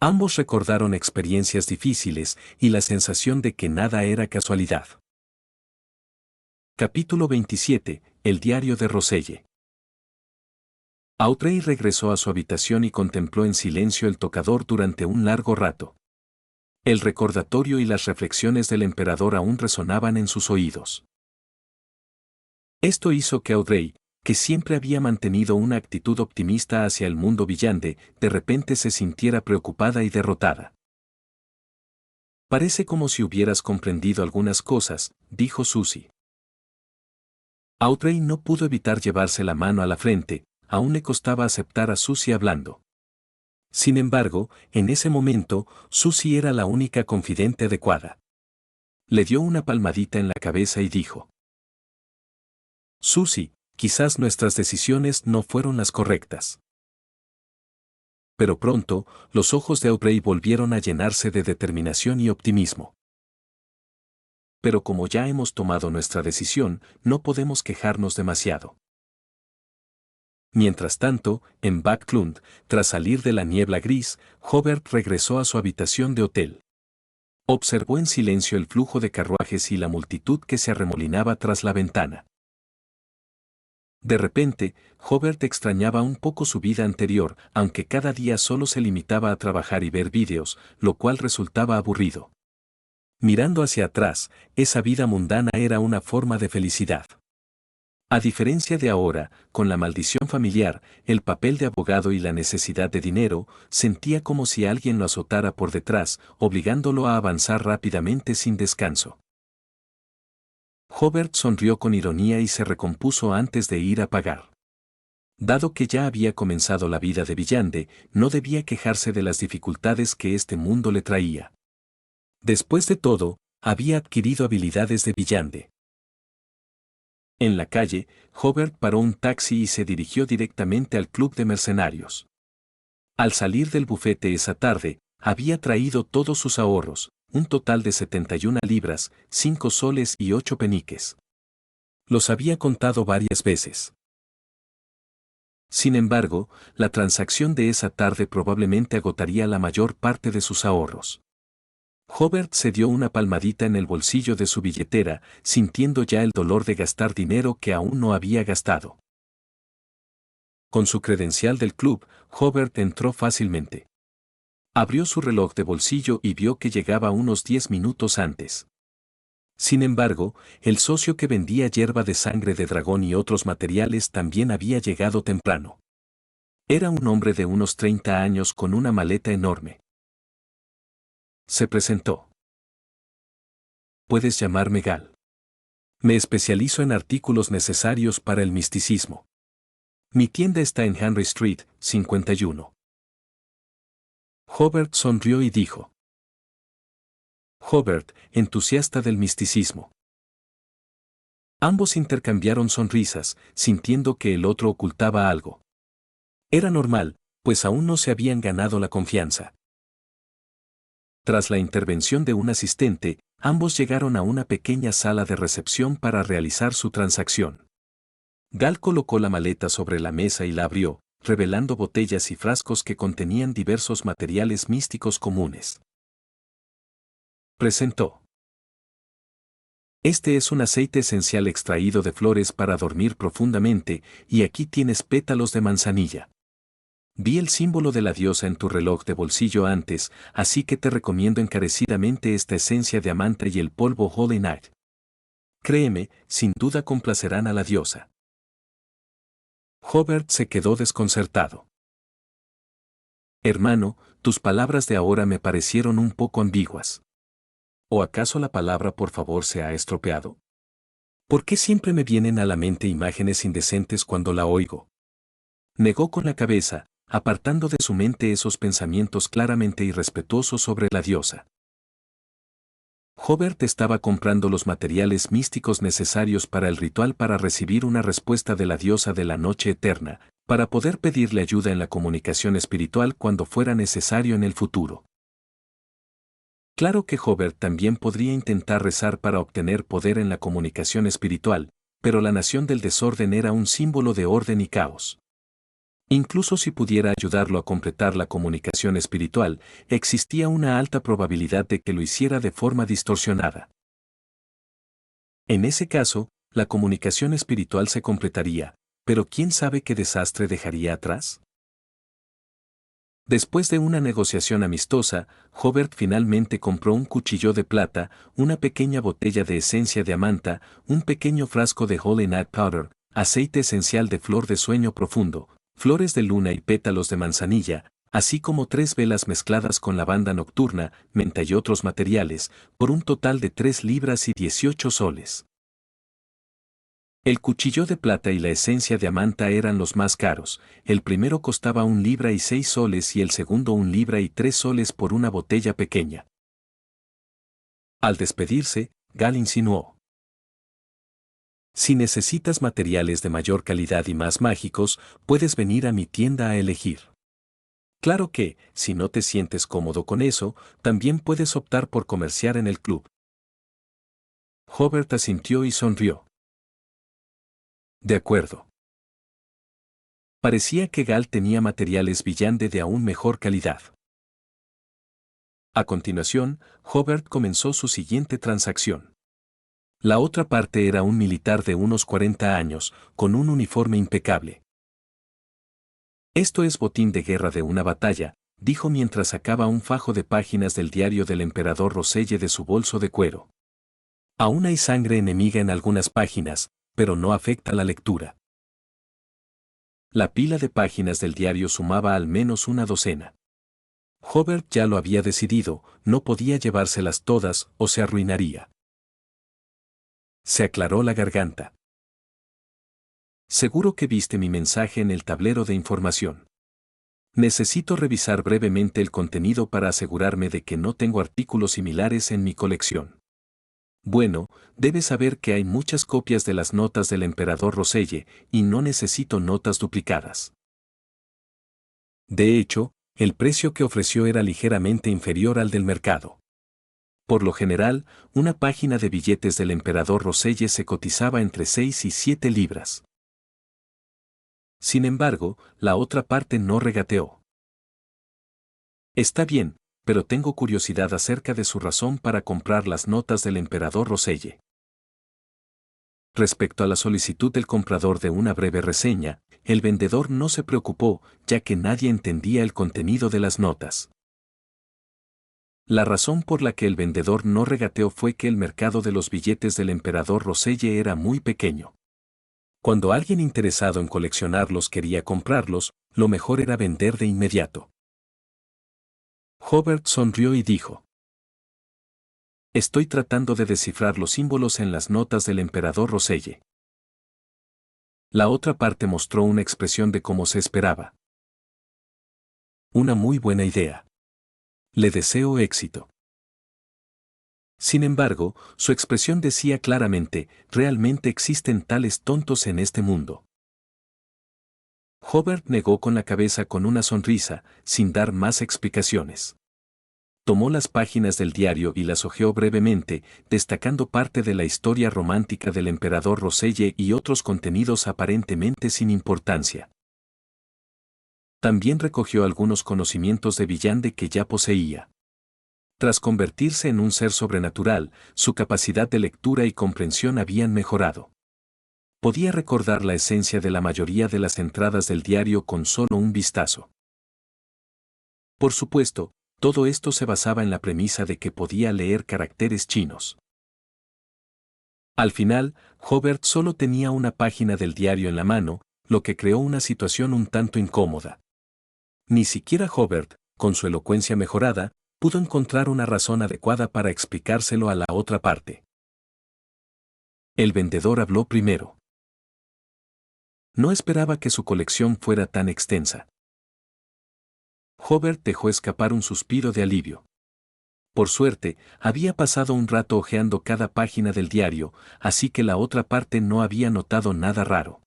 Ambos recordaron experiencias difíciles y la sensación de que nada era casualidad. Capítulo 27. El diario de Roselle. Audrey regresó a su habitación y contempló en silencio el tocador durante un largo rato. El recordatorio y las reflexiones del emperador aún resonaban en sus oídos. Esto hizo que Audrey, que siempre había mantenido una actitud optimista hacia el mundo villande, de repente se sintiera preocupada y derrotada. Parece como si hubieras comprendido algunas cosas, dijo Susie. Audrey no pudo evitar llevarse la mano a la frente, aún le costaba aceptar a Susie hablando. Sin embargo, en ese momento, Susie era la única confidente adecuada. Le dio una palmadita en la cabeza y dijo: Susie, quizás nuestras decisiones no fueron las correctas. Pero pronto, los ojos de Audrey volvieron a llenarse de determinación y optimismo. Pero como ya hemos tomado nuestra decisión, no podemos quejarnos demasiado. Mientras tanto, en Backlund, tras salir de la niebla gris, Hobart regresó a su habitación de hotel. Observó en silencio el flujo de carruajes y la multitud que se arremolinaba tras la ventana. De repente, Hobart extrañaba un poco su vida anterior, aunque cada día solo se limitaba a trabajar y ver vídeos, lo cual resultaba aburrido. Mirando hacia atrás, esa vida mundana era una forma de felicidad. A diferencia de ahora, con la maldición familiar, el papel de abogado y la necesidad de dinero, sentía como si alguien lo azotara por detrás, obligándolo a avanzar rápidamente sin descanso. Hobart sonrió con ironía y se recompuso antes de ir a pagar. Dado que ya había comenzado la vida de villande, no debía quejarse de las dificultades que este mundo le traía. Después de todo, había adquirido habilidades de villande. En la calle, Hobart paró un taxi y se dirigió directamente al club de mercenarios. Al salir del bufete esa tarde, había traído todos sus ahorros, un total de 71 libras, 5 soles y 8 peniques. Los había contado varias veces. Sin embargo, la transacción de esa tarde probablemente agotaría la mayor parte de sus ahorros. Hobart se dio una palmadita en el bolsillo de su billetera, sintiendo ya el dolor de gastar dinero que aún no había gastado. Con su credencial del club, Hobart entró fácilmente. Abrió su reloj de bolsillo y vio que llegaba unos 10 minutos antes. Sin embargo, el socio que vendía hierba de sangre de dragón y otros materiales también había llegado temprano. Era un hombre de unos 30 años con una maleta enorme. Se presentó. Puedes llamarme Gal. Me especializo en artículos necesarios para el misticismo. Mi tienda está en Henry Street, 51. Hobart sonrió y dijo. Hobart, entusiasta del misticismo. Ambos intercambiaron sonrisas, sintiendo que el otro ocultaba algo. Era normal, pues aún no se habían ganado la confianza. Tras la intervención de un asistente, ambos llegaron a una pequeña sala de recepción para realizar su transacción. Gal colocó la maleta sobre la mesa y la abrió, revelando botellas y frascos que contenían diversos materiales místicos comunes. Presentó. Este es un aceite esencial extraído de flores para dormir profundamente, y aquí tienes pétalos de manzanilla. Vi el símbolo de la diosa en tu reloj de bolsillo antes, así que te recomiendo encarecidamente esta esencia de amanta y el polvo Holy Night. Créeme, sin duda complacerán a la diosa. Hobart se quedó desconcertado. Hermano, tus palabras de ahora me parecieron un poco ambiguas. ¿O acaso la palabra por favor se ha estropeado? ¿Por qué siempre me vienen a la mente imágenes indecentes cuando la oigo? Negó con la cabeza, apartando de su mente esos pensamientos claramente irrespetuosos sobre la diosa. Hobart estaba comprando los materiales místicos necesarios para el ritual para recibir una respuesta de la diosa de la noche eterna, para poder pedirle ayuda en la comunicación espiritual cuando fuera necesario en el futuro. Claro que Hobart también podría intentar rezar para obtener poder en la comunicación espiritual, pero la nación del desorden era un símbolo de orden y caos. Incluso si pudiera ayudarlo a completar la comunicación espiritual, existía una alta probabilidad de que lo hiciera de forma distorsionada. En ese caso, la comunicación espiritual se completaría, pero ¿quién sabe qué desastre dejaría atrás? Después de una negociación amistosa, Hobart finalmente compró un cuchillo de plata, una pequeña botella de esencia de amanta, un pequeño frasco de Holy Night Powder, aceite esencial de flor de sueño profundo, flores de luna y pétalos de manzanilla, así como 3 velas mezcladas con lavanda nocturna, menta y otros materiales, por un total de 3 libras y 18 soles. El cuchillo de plata y la esencia de amanta eran los más caros, el primero costaba 1 libra y 6 soles y el segundo 1 libra y 3 soles por una botella pequeña. Al despedirse, Gal insinuó. Si necesitas materiales de mayor calidad y más mágicos, puedes venir a mi tienda a elegir. Claro que, si no te sientes cómodo con eso, también puedes optar por comerciar en el club. Hobart asintió y sonrió. De acuerdo. Parecía que Gal tenía materiales Villande de aún mejor calidad. A continuación, Hobart comenzó su siguiente transacción. La otra parte era un militar de unos 40 años, con un uniforme impecable. Esto es botín de guerra de una batalla, dijo mientras sacaba un fajo de páginas del diario del emperador Roselle de su bolso de cuero. Aún hay sangre enemiga en algunas páginas, pero no afecta la lectura. La pila de páginas del diario sumaba al menos una docena. Hobart ya lo había decidido, no podía llevárselas todas o se arruinaría. Se aclaró la garganta. Seguro que viste mi mensaje en el tablero de información. Necesito revisar brevemente el contenido para asegurarme de que no tengo artículos similares en mi colección. Bueno, debes saber que hay muchas copias de las notas del emperador Roselle, y no necesito notas duplicadas. De hecho, el precio que ofreció era ligeramente inferior al del mercado. Por lo general, una página de billetes del emperador Roselle se cotizaba entre 6 y 7 libras. Sin embargo, la otra parte no regateó. Está bien, pero tengo curiosidad acerca de su razón para comprar las notas del emperador Roselle. Respecto a la solicitud del comprador de una breve reseña, el vendedor no se preocupó, ya que nadie entendía el contenido de las notas. La razón por la que el vendedor no regateó fue que el mercado de los billetes del emperador Roselle era muy pequeño. Cuando alguien interesado en coleccionarlos quería comprarlos, lo mejor era vender de inmediato. Hobart sonrió y dijo: Estoy tratando de descifrar los símbolos en las notas del emperador Roselle. La otra parte mostró una expresión de cómo se esperaba. Una muy buena idea. Le deseo éxito. Sin embargo, su expresión decía claramente: realmente existen tales tontos en este mundo. Hobart negó con la cabeza con una sonrisa, sin dar más explicaciones. Tomó las páginas del diario y las hojeó brevemente, destacando parte de la historia romántica del emperador Roselle y otros contenidos aparentemente sin importancia. También recogió algunos conocimientos de Villande que ya poseía. Tras convertirse en un ser sobrenatural, su capacidad de lectura y comprensión habían mejorado. Podía recordar la esencia de la mayoría de las entradas del diario con solo un vistazo. Por supuesto, todo esto se basaba en la premisa de que podía leer caracteres chinos. Al final, Hobart solo tenía una página del diario en la mano, lo que creó una situación un tanto incómoda. Ni siquiera Hobart, con su elocuencia mejorada, pudo encontrar una razón adecuada para explicárselo a la otra parte. El vendedor habló primero. No esperaba que su colección fuera tan extensa. Hobart dejó escapar un suspiro de alivio. Por suerte, había pasado un rato hojeando cada página del diario, así que la otra parte no había notado nada raro.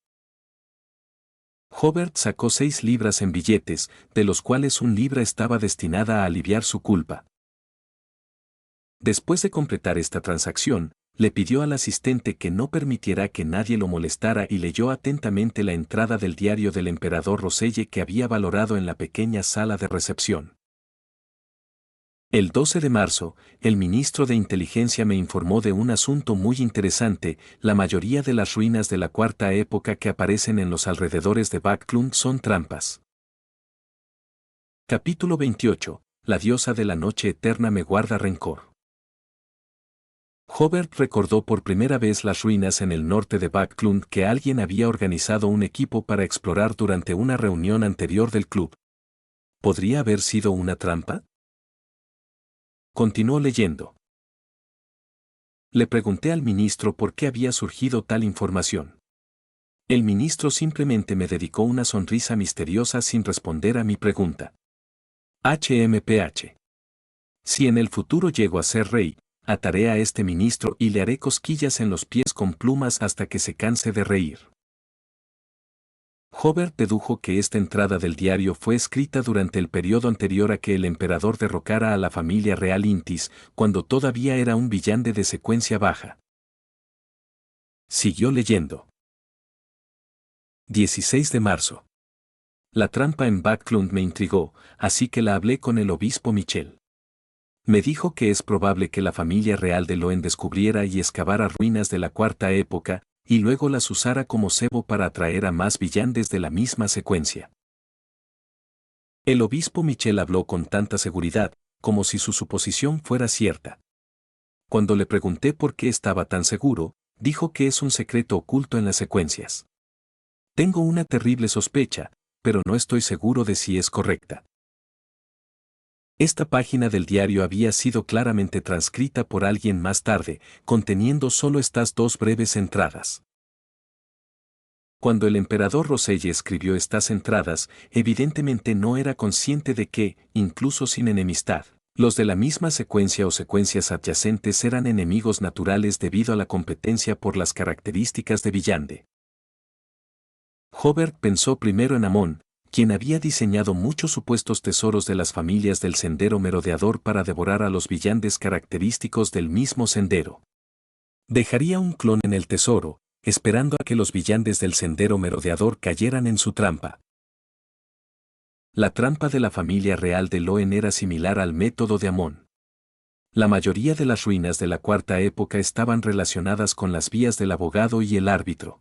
Hobart sacó 6 libras en billetes, de los cuales 1 libra estaba destinada a aliviar su culpa. Después de completar esta transacción, le pidió al asistente que no permitiera que nadie lo molestara y leyó atentamente la entrada del diario del emperador Roselle que había valorado en la pequeña sala de recepción. El 12 de marzo, el ministro de Inteligencia me informó de un asunto muy interesante: la mayoría de las ruinas de la Cuarta Época que aparecen en los alrededores de Backlund son trampas. Capítulo 28. La diosa de la noche eterna me guarda rencor. Hobart recordó por primera vez las ruinas en el norte de Backlund que alguien había organizado un equipo para explorar durante una reunión anterior del club. ¿Podría haber sido una trampa? Continuó leyendo. Le pregunté al ministro por qué había surgido tal información. El ministro simplemente me dedicó una sonrisa misteriosa sin responder a mi pregunta. HMPH. Si en el futuro llego a ser rey, ataré a este ministro y le haré cosquillas en los pies con plumas hasta que se canse de reír. Hobart dedujo que esta entrada del diario fue escrita durante el periodo anterior a que el emperador derrocara a la familia real Intis, cuando todavía era un villande de secuencia baja. Siguió leyendo. 16 de marzo. La trampa en Backlund me intrigó, así que la hablé con el obispo Michel. Me dijo que es probable que la familia real de Loen descubriera y excavara ruinas de la Cuarta Época, y luego las usara como cebo para atraer a más villandes de la misma secuencia. El obispo Michel habló con tanta seguridad, como si su suposición fuera cierta. Cuando le pregunté por qué estaba tan seguro, dijo que es un secreto oculto en las secuencias. Tengo una terrible sospecha, pero no estoy seguro de si es correcta. Esta página del diario había sido claramente transcrita por alguien más tarde, conteniendo solo estas 2 breves entradas. Cuando el emperador Roselle escribió estas entradas, evidentemente no era consciente de que, incluso sin enemistad, los de la misma secuencia o secuencias adyacentes eran enemigos naturales debido a la competencia por las características de Villande. Hobart pensó primero en Amon, quien había diseñado muchos supuestos tesoros de las familias del sendero merodeador para devorar a los villandes característicos del mismo sendero. Dejaría un clon en el tesoro, esperando a que los villandes del sendero merodeador cayeran en su trampa. La trampa de la familia real de Loen era similar al método de Amon. La mayoría de las ruinas de la Cuarta Época estaban relacionadas con las vías del abogado y el árbitro.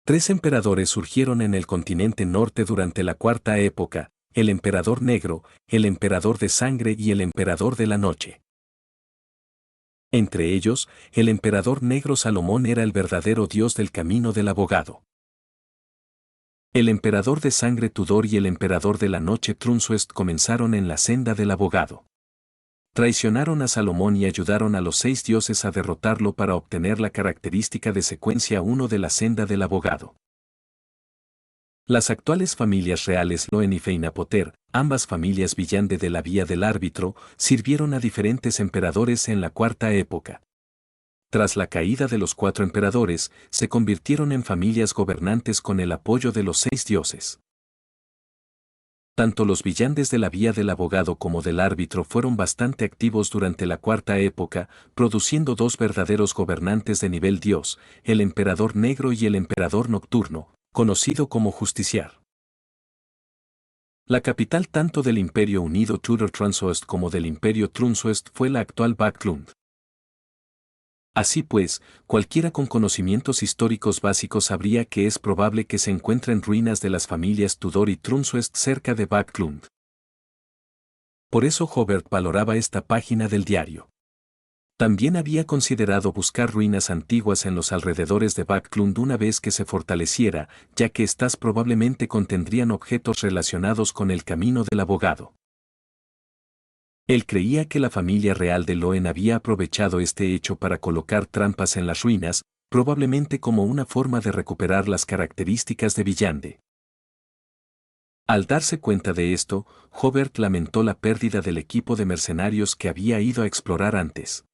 3 emperadores surgieron en el continente norte durante la Cuarta Época: el emperador negro, el emperador de sangre y el emperador de la noche. Entre ellos, el emperador negro Salomón era el verdadero dios del camino del abogado. El emperador de sangre Tudor y el emperador de la noche Trunsuest comenzaron en la senda del abogado. Traicionaron a Salomón y ayudaron a los 6 dioses a derrotarlo para obtener la característica de secuencia 1 de la senda del abogado. Las actuales familias reales Loen y Feinapoter, ambas familias Villande de la vía del árbitro, sirvieron a diferentes emperadores en la cuarta época. Tras la caída de los 4 emperadores, se convirtieron en familias gobernantes con el apoyo de los 6 dioses. Tanto los villandes de la vía del abogado como del árbitro fueron bastante activos durante la cuarta época, produciendo 2 verdaderos gobernantes de nivel dios, el emperador negro y el emperador nocturno, conocido como Justiciar. La capital tanto del Imperio Unido Tudor Trunsuest como del Imperio Trunsuest fue la actual Backlund. Así pues, cualquiera con conocimientos históricos básicos sabría que es probable que se encuentren ruinas de las familias Tudor y Trunsuest cerca de Backlund. Por eso Hobart valoraba esta página del diario. También había considerado buscar ruinas antiguas en los alrededores de Backlund una vez que se fortaleciera, ya que éstas probablemente contendrían objetos relacionados con el camino del abogado. Él creía que la familia real de Loen había aprovechado este hecho para colocar trampas en las ruinas, probablemente como una forma de recuperar las características de Villande. Al darse cuenta de esto, Hobart lamentó la pérdida del equipo de mercenarios que había ido a explorar antes.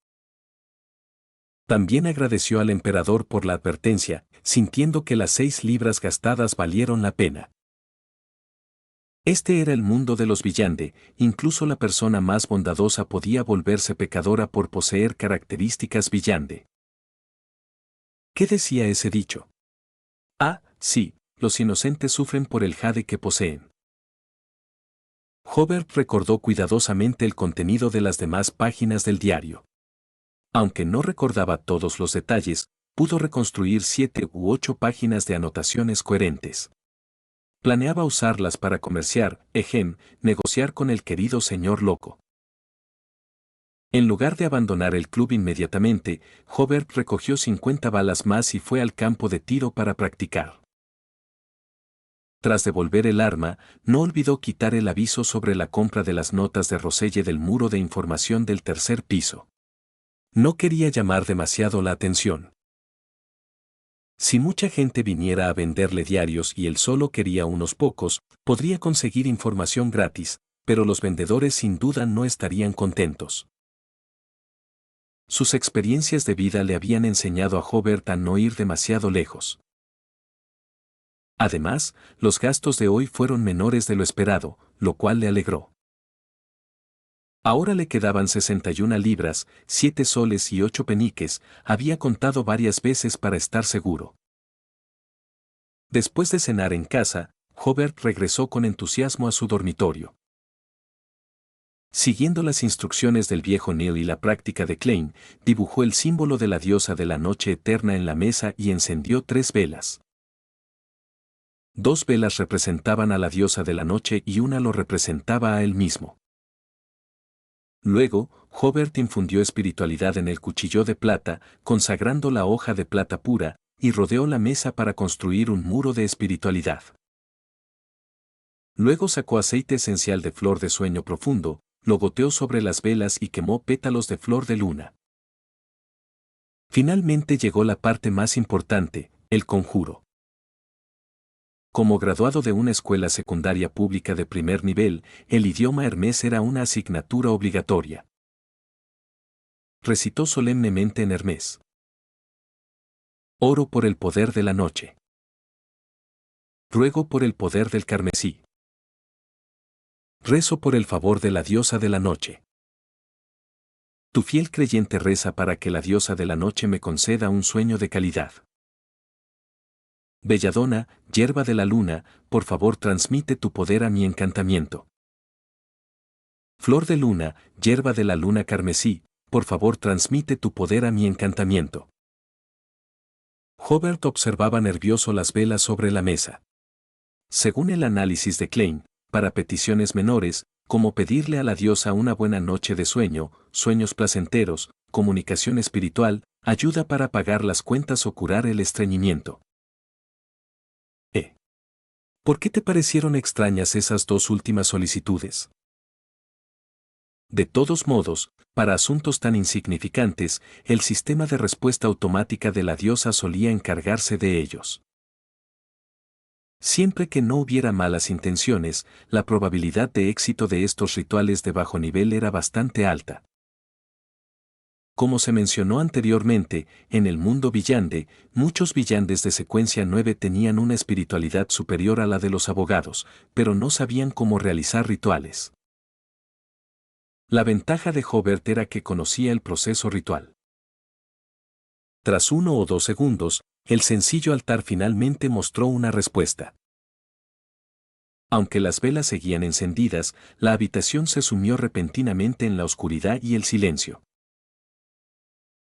También agradeció al emperador por la advertencia, sintiendo que las 6 libras gastadas valieron la pena. Este era el mundo de los Villande, incluso la persona más bondadosa podía volverse pecadora por poseer características Villande. ¿Qué decía ese dicho? Ah, sí, los inocentes sufren por el jade que poseen. Hobart recordó cuidadosamente el contenido de las demás páginas del diario. Aunque no recordaba todos los detalles, pudo reconstruir 7 u 8 páginas de anotaciones coherentes. Planeaba usarlas para comerciar, negociar con el querido señor loco. En lugar de abandonar el club inmediatamente, Hobart recogió 50 balas más y fue al campo de tiro para practicar. Tras devolver el arma, no olvidó quitar el aviso sobre la compra de las notas de Roselle del muro de información del tercer piso. No quería llamar demasiado la atención. Si mucha gente viniera a venderle diarios y él solo quería unos pocos, podría conseguir información gratis, pero los vendedores sin duda no estarían contentos. Sus experiencias de vida le habían enseñado a Hobart a no ir demasiado lejos. Además, los gastos de hoy fueron menores de lo esperado, lo cual le alegró. Ahora le quedaban 61 libras, 7 soles y 8 peniques, había contado varias veces para estar seguro. Después de cenar en casa, Hobart regresó con entusiasmo a su dormitorio. Siguiendo las instrucciones del viejo Neil y la práctica de Klein, dibujó el símbolo de la diosa de la noche eterna en la mesa y encendió 3 velas. 2 velas representaban a la diosa de la noche y una lo representaba a él mismo. Luego, Hobart infundió espiritualidad en el cuchillo de plata, consagrando la hoja de plata pura, y rodeó la mesa para construir un muro de espiritualidad. Luego sacó aceite esencial de flor de sueño profundo, lo goteó sobre las velas y quemó pétalos de flor de luna. Finalmente llegó la parte más importante, el conjuro. Como graduado de una escuela secundaria pública de primer nivel, el idioma hermés era una asignatura obligatoria. Recitó solemnemente en hermés. Oro por el poder de la noche. Ruego por el poder del carmesí. Rezo por el favor de la diosa de la noche. Tu fiel creyente reza para que la diosa de la noche me conceda un sueño de calidad. Belladona, hierba de la luna, por favor transmite tu poder a mi encantamiento. Flor de luna, hierba de la luna carmesí, por favor transmite tu poder a mi encantamiento. Hobart observaba nervioso las velas sobre la mesa. Según el análisis de Klein, para peticiones menores, como pedirle a la diosa una buena noche de sueño, sueños placenteros, comunicación espiritual, ayuda para pagar las cuentas o curar el estreñimiento. ¿Por qué te parecieron extrañas esas dos últimas solicitudes? De todos modos, para asuntos tan insignificantes, el sistema de respuesta automática de la diosa solía encargarse de ellos. Siempre que no hubiera malas intenciones, la probabilidad de éxito de estos rituales de bajo nivel era bastante alta. Como se mencionó anteriormente, en el mundo villande, muchos villandes de secuencia 9 tenían una espiritualidad superior a la de los abogados, pero no sabían cómo realizar rituales. La ventaja de Hobart era que conocía el proceso ritual. Tras 1 o 2 segundos, el sencillo altar finalmente mostró una respuesta. Aunque las velas seguían encendidas, la habitación se sumió repentinamente en la oscuridad y el silencio.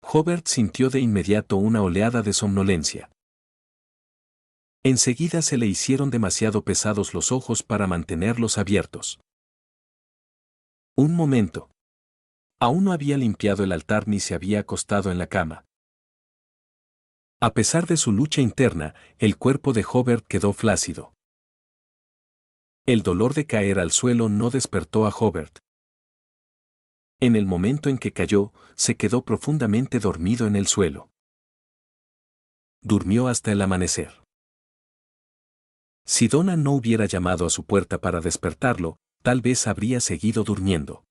Hobart sintió de inmediato una oleada de somnolencia. Enseguida se le hicieron demasiado pesados los ojos para mantenerlos abiertos. Un momento. Aún no había limpiado el altar ni se había acostado en la cama. A pesar de su lucha interna, el cuerpo de Hobart quedó flácido. El dolor de caer al suelo no despertó a Hobart. En el momento en que cayó, se quedó profundamente dormido en el suelo. Durmió hasta el amanecer. Si Donna no hubiera llamado a su puerta para despertarlo, tal vez habría seguido durmiendo.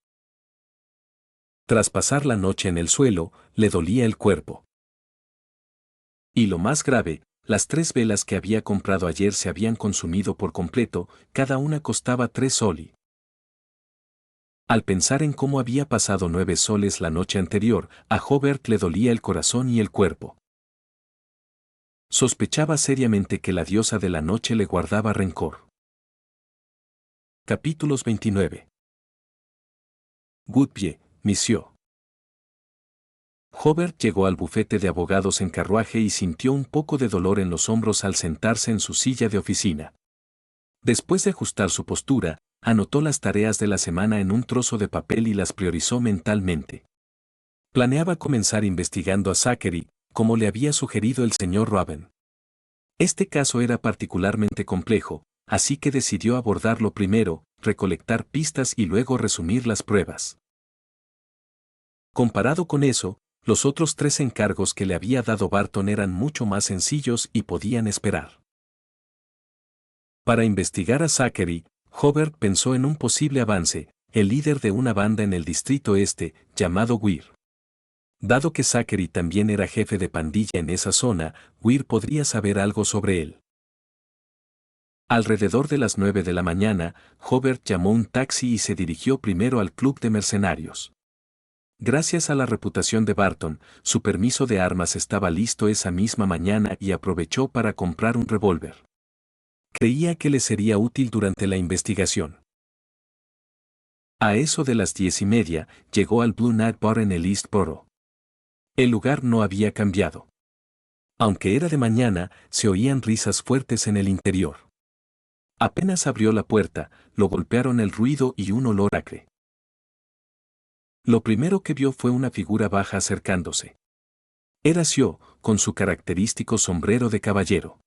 Tras pasar la noche en el suelo, le dolía el cuerpo. Y lo más grave, las 3 velas que había comprado ayer se habían consumido por completo, cada una costaba 3 soli. Al pensar en cómo había pasado 9 soles la noche anterior, a Hobart le dolía el corazón y el cuerpo. Sospechaba seriamente que la diosa de la noche le guardaba rencor. Capítulos 29. Goodpie, Monsieur. Hobart llegó al bufete de abogados en carruaje y sintió un poco de dolor en los hombros al sentarse en su silla de oficina. Después de ajustar su postura, anotó las tareas de la semana en un trozo de papel y las priorizó mentalmente. Planeaba comenzar investigando a Zachary, como le había sugerido el señor Raven. Este caso era particularmente complejo, así que decidió abordarlo primero, recolectar pistas y luego resumir las pruebas. Comparado con eso, los otros 3 encargos que le había dado Barton eran mucho más sencillos y podían esperar. Para investigar a Zachary, Hobart pensó en un posible avance, el líder de una banda en el distrito este, llamado Weir. Dado que Zachary también era jefe de pandilla en esa zona, Weir podría saber algo sobre él. Alrededor de las 9 de la mañana, Hobart llamó un taxi y se dirigió primero al club de mercenarios. Gracias a la reputación de Barton, su permiso de armas estaba listo esa misma mañana y aprovechó para comprar un revólver. Creía que le sería útil durante la investigación. A eso de las 10:30, llegó al Blue Night Bar en el Eastboro. El lugar no había cambiado. Aunque era de mañana, se oían risas fuertes en el interior. Apenas abrió la puerta, lo golpearon el ruido y un olor acre. Lo primero que vio fue una figura baja acercándose. Era Sio, con su característico sombrero de caballero.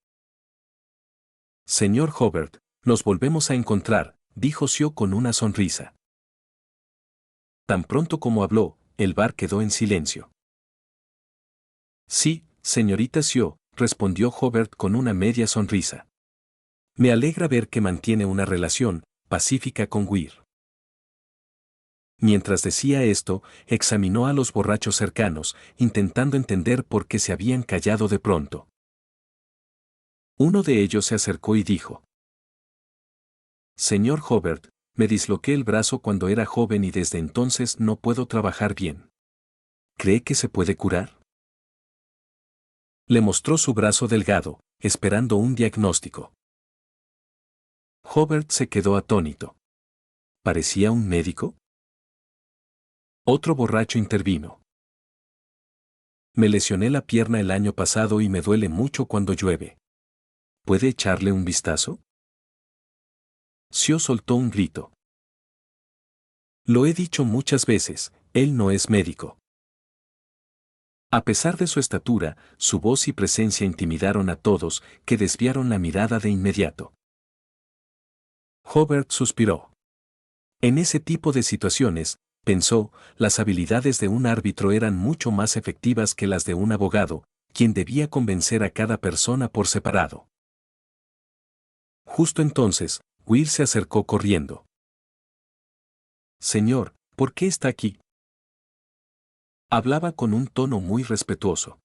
Señor Hobart, nos volvemos a encontrar, dijo Sio con una sonrisa. Tan pronto como habló, el bar quedó en silencio. Sí, señorita Sio, respondió Hobart con una media sonrisa. Me alegra ver que mantiene una relación pacífica con Weir. Mientras decía esto, examinó a los borrachos cercanos, intentando entender por qué se habían callado de pronto. Uno de ellos se acercó y dijo: Señor Hobart, me disloqué el brazo cuando era joven y desde entonces no puedo trabajar bien. ¿Cree que se puede curar? Le mostró su brazo delgado, esperando un diagnóstico. Hobart se quedó atónito. ¿Parecía un médico? Otro borracho intervino. Me lesioné la pierna el año pasado y me duele mucho cuando llueve. ¿Puede echarle un vistazo? Sio soltó un grito. Lo he dicho muchas veces, él no es médico. A pesar de su estatura, su voz y presencia intimidaron a todos, que desviaron la mirada de inmediato. Hobart suspiró. En ese tipo de situaciones, pensó, las habilidades de un árbitro eran mucho más efectivas que las de un abogado, quien debía convencer a cada persona por separado. Justo entonces, Will se acercó corriendo. Señor, ¿por qué está aquí? Hablaba con un tono muy respetuoso.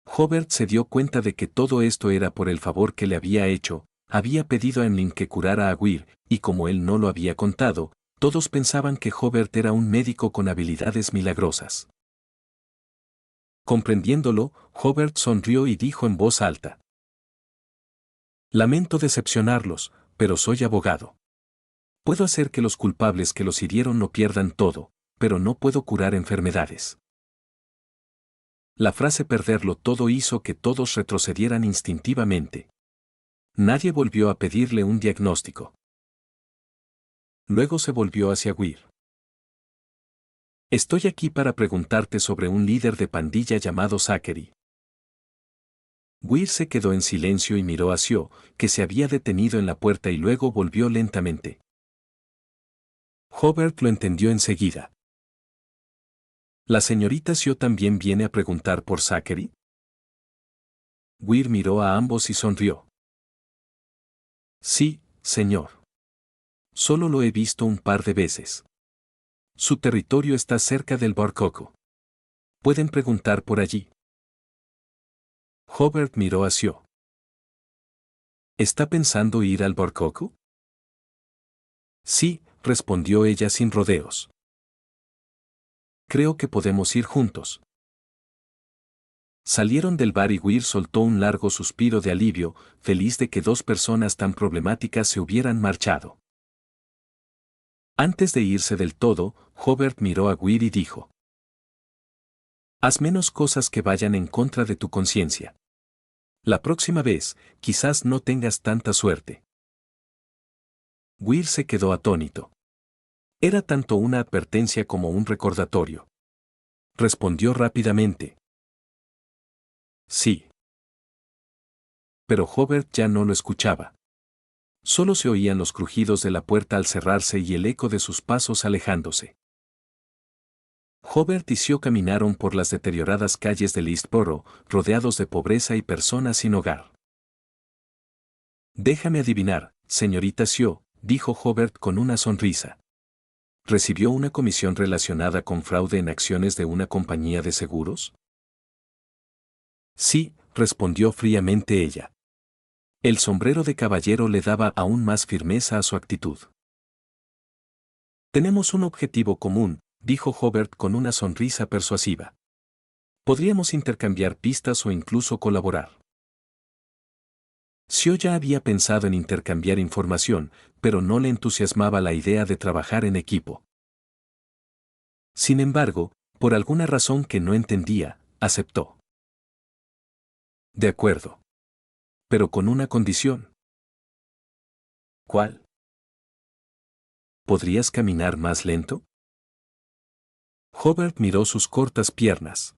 Hobart se dio cuenta de que todo esto era por el favor que le había hecho, había pedido a Emlyn que curara a Will, y como él no lo había contado, todos pensaban que Hobart era un médico con habilidades milagrosas. Comprendiéndolo, Hobart sonrió y dijo en voz alta. Lamento decepcionarlos, pero soy abogado. Puedo hacer que los culpables que los hirieron no pierdan todo, pero no puedo curar enfermedades. La frase perderlo todo hizo que todos retrocedieran instintivamente. Nadie volvió a pedirle un diagnóstico. Luego se volvió hacia Weir. Estoy aquí para preguntarte sobre un líder de pandilla llamado Zachary. Weir se quedó en silencio y miró a Sio, que se había detenido en la puerta y luego volvió lentamente. Hobart lo entendió enseguida. ¿La señorita Sio también viene a preguntar por Zachary? Weir miró a ambos y sonrió. Sí, señor. Solo lo he visto un par de veces. Su territorio está cerca del Barcoco. Pueden preguntar por allí. Hobart miró a Sio. ¿Está pensando ir al Barcoco? Sí, respondió ella sin rodeos. Creo que podemos ir juntos. Salieron del bar y Weir soltó un largo suspiro de alivio, feliz de que dos personas tan problemáticas se hubieran marchado. Antes de irse del todo, Hobart miró a Weir y dijo: haz menos cosas que vayan en contra de tu conciencia. La próxima vez, quizás no tengas tanta suerte. Weir se quedó atónito. Era tanto una advertencia como un recordatorio. Respondió rápidamente: sí. Pero Hobart ya no lo escuchaba. Solo se oían los crujidos de la puerta al cerrarse y el eco de sus pasos alejándose. Hobart y Sio caminaron por las deterioradas calles de Eastborough, rodeados de pobreza y personas sin hogar. Déjame adivinar, señorita Sio, dijo Hobart con una sonrisa. ¿Recibió una comisión relacionada con fraude en acciones de una compañía de seguros? Sí, respondió fríamente ella. El sombrero de caballero le daba aún más firmeza a su actitud. Tenemos un objetivo común, dijo Hobart con una sonrisa persuasiva. Podríamos intercambiar pistas o incluso colaborar. Sio ya había pensado en intercambiar información, pero no le entusiasmaba la idea de trabajar en equipo. Sin embargo, por alguna razón que no entendía, aceptó. De acuerdo. Pero con una condición. ¿Cuál? ¿Podrías caminar más lento? Hobart miró sus cortas piernas.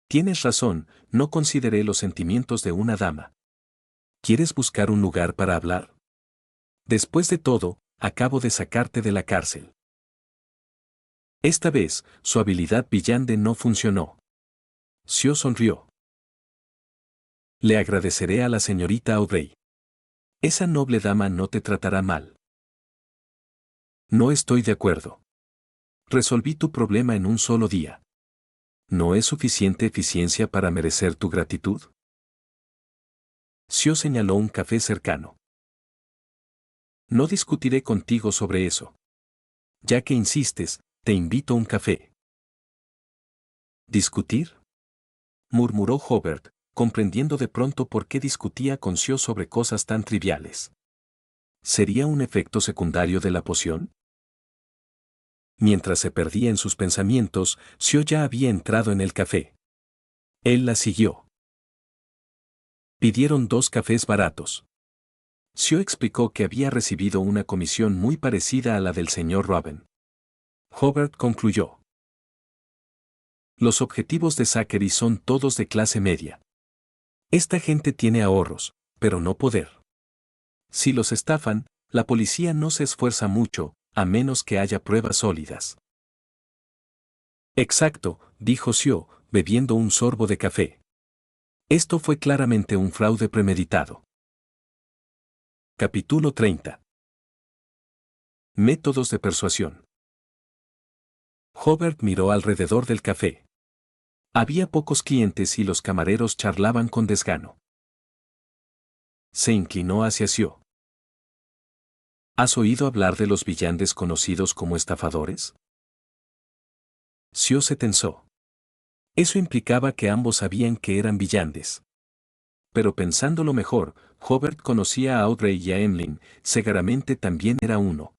Tienes razón, no consideré los sentimientos de una dama. ¿Quieres buscar un lugar para hablar? Después de todo, acabo de sacarte de la cárcel. Esta vez, su habilidad brillante no funcionó. Sio sonrió. Le agradeceré a la señorita Aubrey. Esa noble dama no te tratará mal. No estoy de acuerdo. Resolví tu problema en un solo día. ¿No es suficiente eficiencia para merecer tu gratitud? Sio señaló un café cercano. No discutiré contigo sobre eso. Ya que insistes, te invito a un café. ¿Discutir? Murmuró Hobart, comprendiendo de pronto por qué discutía con Sio sobre cosas tan triviales. ¿Sería un efecto secundario de la poción? Mientras se perdía en sus pensamientos, Sio ya había entrado en el café. Él la siguió. Pidieron 2 cafés baratos. Sio explicó que había recibido una comisión muy parecida a la del señor Robin. Hobart concluyó. Los objetivos de Zachary son todos de clase media. Esta gente tiene ahorros, pero no poder. Si los estafan, la policía no se esfuerza mucho, a menos que haya pruebas sólidas. Exacto, dijo Sio, bebiendo un sorbo de café. Esto fue claramente un fraude premeditado. Capítulo 30. Métodos de persuasión. Hobart miró alrededor del café. Había pocos clientes y los camareros charlaban con desgano. Se inclinó hacia Sio. ¿Has oído hablar de los villanes conocidos como estafadores? Sio se tensó. Eso implicaba que ambos sabían que eran villanes. Pero pensándolo mejor, Hobart conocía a Audrey y a Emlyn, seguramente también era uno.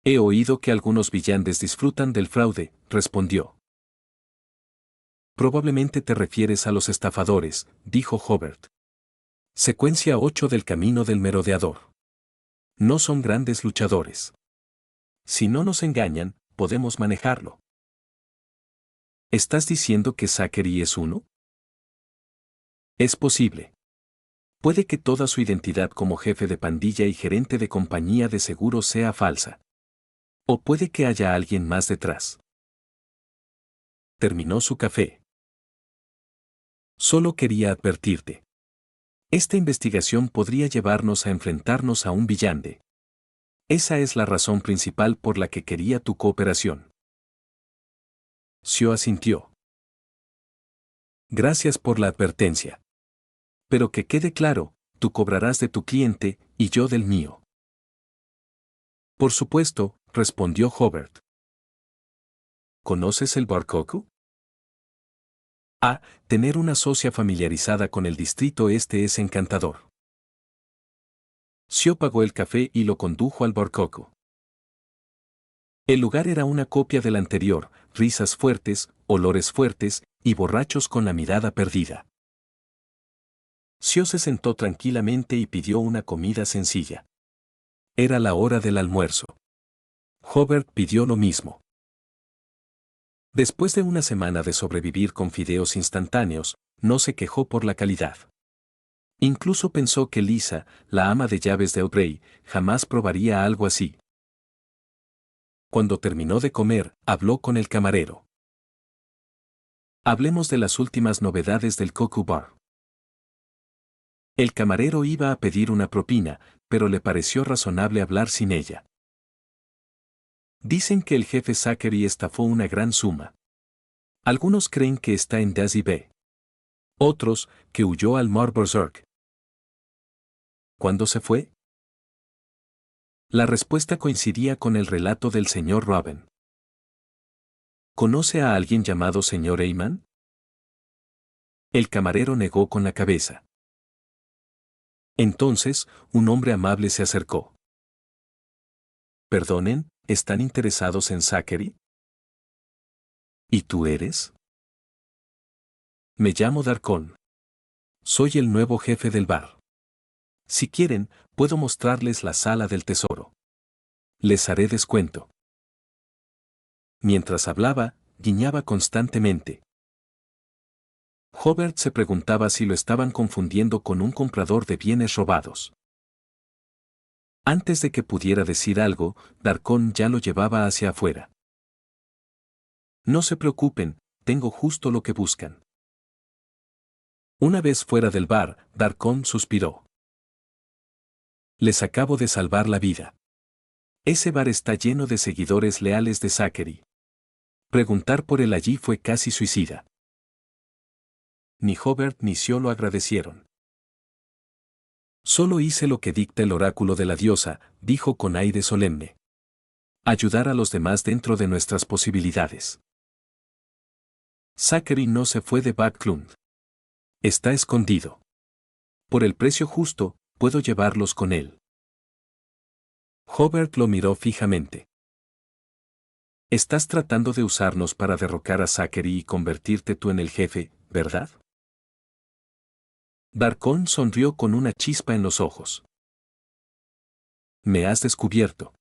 He oído que algunos villanes disfrutan del fraude, respondió. Probablemente te refieres a los estafadores, dijo Hobart. Secuencia 8 del camino del merodeador. No son grandes luchadores. Si no nos engañan, podemos manejarlo. ¿Estás diciendo que Zachary es uno? Es posible. Puede que toda su identidad como jefe de pandilla y gerente de compañía de seguros sea falsa. O puede que haya alguien más detrás. Terminó su café. Solo quería advertirte. Esta investigación podría llevarnos a enfrentarnos a un villane. Esa es la razón principal por la que quería tu cooperación. Sio asintió. Gracias por la advertencia. Pero que quede claro, tú cobrarás de tu cliente y yo del mío. Por supuesto, respondió Hobart. ¿Conoces el Barcoco? Tener una socia familiarizada con el distrito este es encantador. Sio pagó el café y lo condujo al Barcoco. El lugar era una copia del anterior, risas fuertes, olores fuertes, y borrachos con la mirada perdida. Sio se sentó tranquilamente y pidió una comida sencilla. Era la hora del almuerzo. Hobart pidió lo mismo. Después de una semana de sobrevivir con fideos instantáneos, no se quejó por la calidad. Incluso pensó que Lisa, la ama de llaves de Audrey, jamás probaría algo así. Cuando terminó de comer, habló con el camarero. Hablemos de las últimas novedades del Coco Bar. El camarero iba a pedir una propina, pero le pareció razonable hablar sin ella. Dicen que el jefe Zachary estafó una gran suma. Algunos creen que está en Daisy Bay. Otros, que huyó al Mar Berserk. ¿Cuándo se fue? La respuesta coincidía con el relato del señor Robin. ¿Conoce a alguien llamado señor Eyman? El camarero negó con la cabeza. Entonces, un hombre amable se acercó. Perdonen, ¿están interesados en Zachary? ¿Y tú eres? Me llamo Darkon. Soy el nuevo jefe del bar. Si quieren, puedo mostrarles la sala del tesoro. Les haré descuento. Mientras hablaba, guiñaba constantemente. Hobart se preguntaba si lo estaban confundiendo con un comprador de bienes robados. Antes de que pudiera decir algo, Darkon ya lo llevaba hacia afuera. No se preocupen, tengo justo lo que buscan. Una vez fuera del bar, Darkon suspiró. Les acabo de salvar la vida. Ese bar está lleno de seguidores leales de Zachary. Preguntar por él allí fue casi suicida. Ni Hobart ni Sio lo agradecieron. Solo hice lo que dicta el oráculo de la diosa, dijo con aire solemne. Ayudar a los demás dentro de nuestras posibilidades. Zachary no se fue de Backlund. Está escondido. Por el precio justo, puedo llevarlos con él. Hobart lo miró fijamente. Estás tratando de usarnos para derrocar a Zachary y convertirte tú en el jefe, ¿verdad? Darkon sonrió con una chispa en los ojos. Me has descubierto.